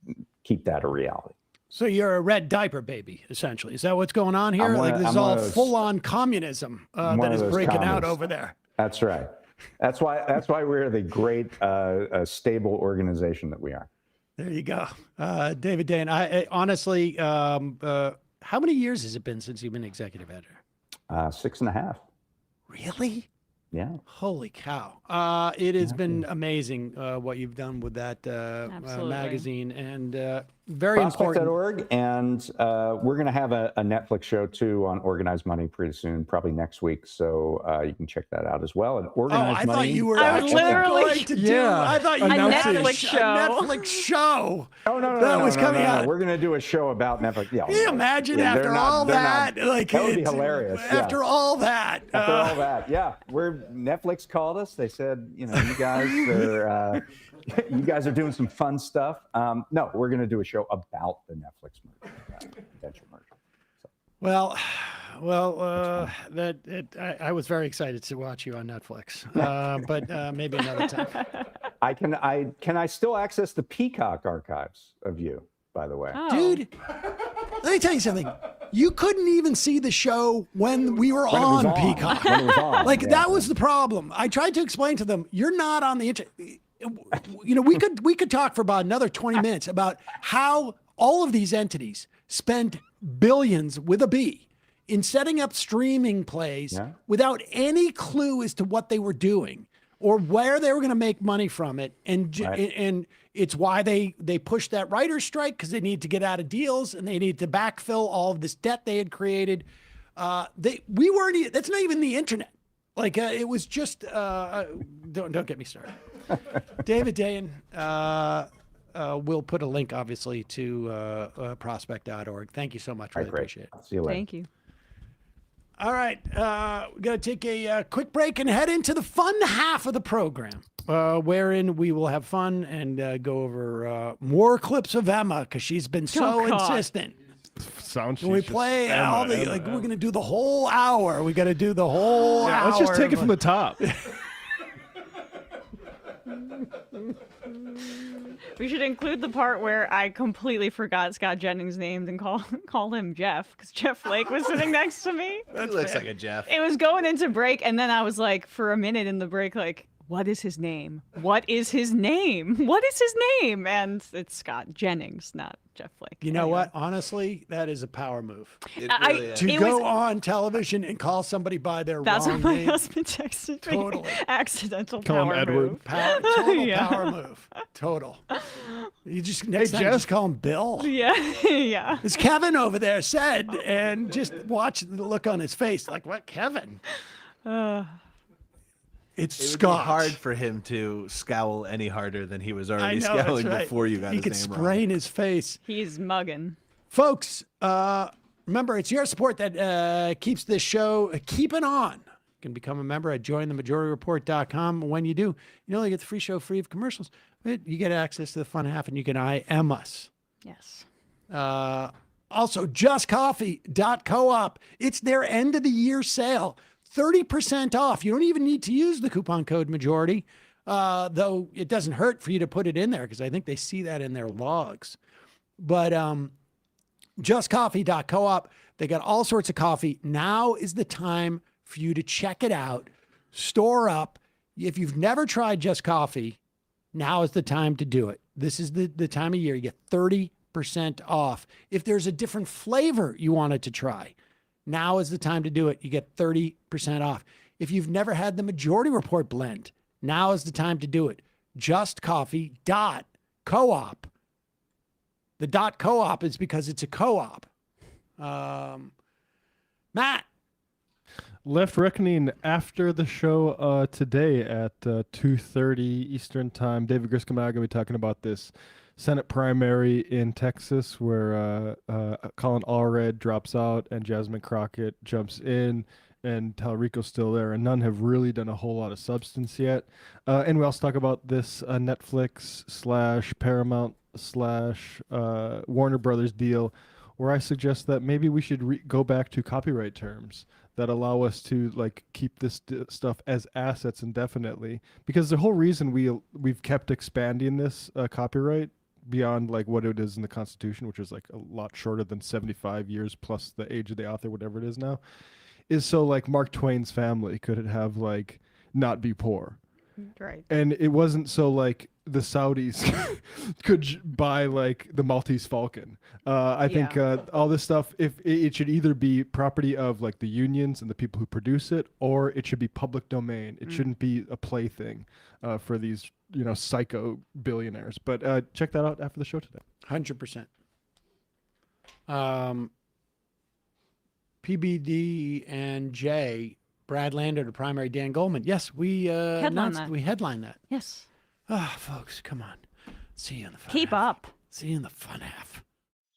[SPEAKER 14] keep that a reality.
[SPEAKER 1] So you're a red diaper baby, essentially. Is that what's going on here? This is all full-on communism that is breaking out over there.
[SPEAKER 14] That's right. That's why we're the great, stable organization that we are.
[SPEAKER 1] There you go. David Dayen, I honestly, how many years has it been since you've been executive editor?
[SPEAKER 14] 6.5.
[SPEAKER 1] Really?
[SPEAKER 14] Yeah.
[SPEAKER 1] Holy cow. It has been amazing what you've done with that magazine, and very important.
[SPEAKER 14] Prospect.org, and we're going to have a Netflix show too on organized money pretty soon, probably next week. So you can check that out as well. And organized money.
[SPEAKER 1] Thought you were
[SPEAKER 7] I thought you
[SPEAKER 1] were
[SPEAKER 7] a Netflix show.
[SPEAKER 1] A Netflix show.
[SPEAKER 14] No,
[SPEAKER 1] that was coming out.
[SPEAKER 14] We're going to do a show about Netflix. Yeah,
[SPEAKER 1] can you imagine after all that? Like,
[SPEAKER 14] that would be hilarious.
[SPEAKER 1] After all that.
[SPEAKER 14] After all that, yeah. Netflix called us. They said, you guys are. You guys are doing some fun stuff. No, we're going to do a show about the Netflix merger, potential merger. So.
[SPEAKER 1] I was very excited to watch you on Netflix, but maybe another time.
[SPEAKER 14] Can I still access the Peacock archives of you, by the way?
[SPEAKER 1] Oh. Dude, let me tell you something. You couldn't even see the show when we were on Peacock.
[SPEAKER 14] When it was on.
[SPEAKER 1] That was the problem. I tried to explain to them, you're not on the internet. We could talk for about another 20 minutes about how all of these entities spent billions with a B in setting up streaming plays without any clue as to what they were doing or where they were going to make money from it. And it's why they pushed that writer's strike, because they need to get out of deals and they need to backfill all of this debt they had created. We weren't. That's not even the internet. It was just. Don't get me started. David Dayen, we'll put a link, obviously, to prospect.org. Thank you so much. Really appreciate it.
[SPEAKER 14] See you later.
[SPEAKER 7] Thank you.
[SPEAKER 1] All right. We're going to take a quick break and head into the fun half of the program, wherein we will have fun and go over more clips of Emma, because she's been so insistent. When we play we're going to do the whole hour. We got to do the whole hour.
[SPEAKER 8] Let's just take it from the top.
[SPEAKER 7] We should include the part where I completely forgot Scott Jennings' name and call him Jeff, because Jeff Flake was sitting next to me.
[SPEAKER 10] That looks like a Jeff.
[SPEAKER 7] It was going into break, and then I was like, for a minute in the break, like, what is his name? What is his name? What is his name? And it's Scott Jennings, not Jeff Flake.
[SPEAKER 1] You know what? Honestly, that is a power move.
[SPEAKER 7] It
[SPEAKER 1] Go on television and call somebody by their
[SPEAKER 7] That's
[SPEAKER 1] wrong
[SPEAKER 7] what my
[SPEAKER 1] name.
[SPEAKER 7] husband texted me.
[SPEAKER 1] Totally.
[SPEAKER 7] Accidental
[SPEAKER 8] Call him
[SPEAKER 7] power
[SPEAKER 8] Edward.
[SPEAKER 7] move.
[SPEAKER 1] Total power move. Total. You just next time
[SPEAKER 8] Jeff.
[SPEAKER 1] just call him Bill.
[SPEAKER 7] Yeah, yeah.
[SPEAKER 1] As Kevin over there said, and just watch the look on his face, like, what, Kevin? It's
[SPEAKER 15] It would
[SPEAKER 1] Scott.
[SPEAKER 15] be hard for him to scowl any harder than he was
[SPEAKER 1] I
[SPEAKER 15] already
[SPEAKER 1] know, that's
[SPEAKER 15] scowling
[SPEAKER 1] right.
[SPEAKER 15] before you got
[SPEAKER 1] He
[SPEAKER 15] his
[SPEAKER 1] could
[SPEAKER 15] name
[SPEAKER 1] sprain his face.
[SPEAKER 7] He's mugging.
[SPEAKER 1] Folks, remember, it's your support that keeps this show keeping on. You can become a member at jointhemajority.report.com. When you do, you only get the free show free of commercials. But you get access to the fun half, and you can IM us.
[SPEAKER 7] Yes.
[SPEAKER 1] Also, justcoffee.coop. It's their end of the year sale. 30% off. You don't even need to use the coupon code majority, though it doesn't hurt for you to put it in there because I think they see that in their logs. But justcoffee.coop, they got all sorts of coffee. Now is the time for you to check it out, store up. If you've never tried Just Coffee, now is the time to do it. This is the time of year. You get 30% off. If there's a different flavor you wanted to try, now is the time to do it. You get 30% off. If you've never had the Majority Report blend, now is the time to do it. Justcoffee.coop. The .coop is because it's a co-op. Matt.
[SPEAKER 8] Left Reckoning after the show today at 2:30 Eastern Time. David Griscom and I are going to be talking about this Senate primary in Texas where Colin Allred drops out and Jasmine Crockett jumps in and Talarico's still there, and none have really done a whole lot of substance yet. And we also talk about this Netflix / Paramount / Warner Brothers deal where I suggest that maybe we should go back to copyright terms that allow us to like keep this stuff as assets indefinitely, because the whole reason we've kept expanding this copyright beyond like what it is in the Constitution, which is like a lot shorter than 75 years plus the age of the author, whatever it is now, is so like Mark Twain's family could have like not be poor.
[SPEAKER 7] Right.
[SPEAKER 8] And it wasn't so like the Saudis could buy like the Maltese Falcon. I think all this stuff, if it should either be property of like the unions and the people who produce it, or it should be public domain. It shouldn't be a plaything for these, psycho billionaires. But check that out after the show today.
[SPEAKER 1] 100%. PBD and J, Brad Lander to primary, Dan Goldman. Yes, we headlined that.
[SPEAKER 7] Yes.
[SPEAKER 1] Ah, folks, come on. See you in the fun
[SPEAKER 7] Keep
[SPEAKER 1] half.
[SPEAKER 7] up.
[SPEAKER 1] See you in the fun half.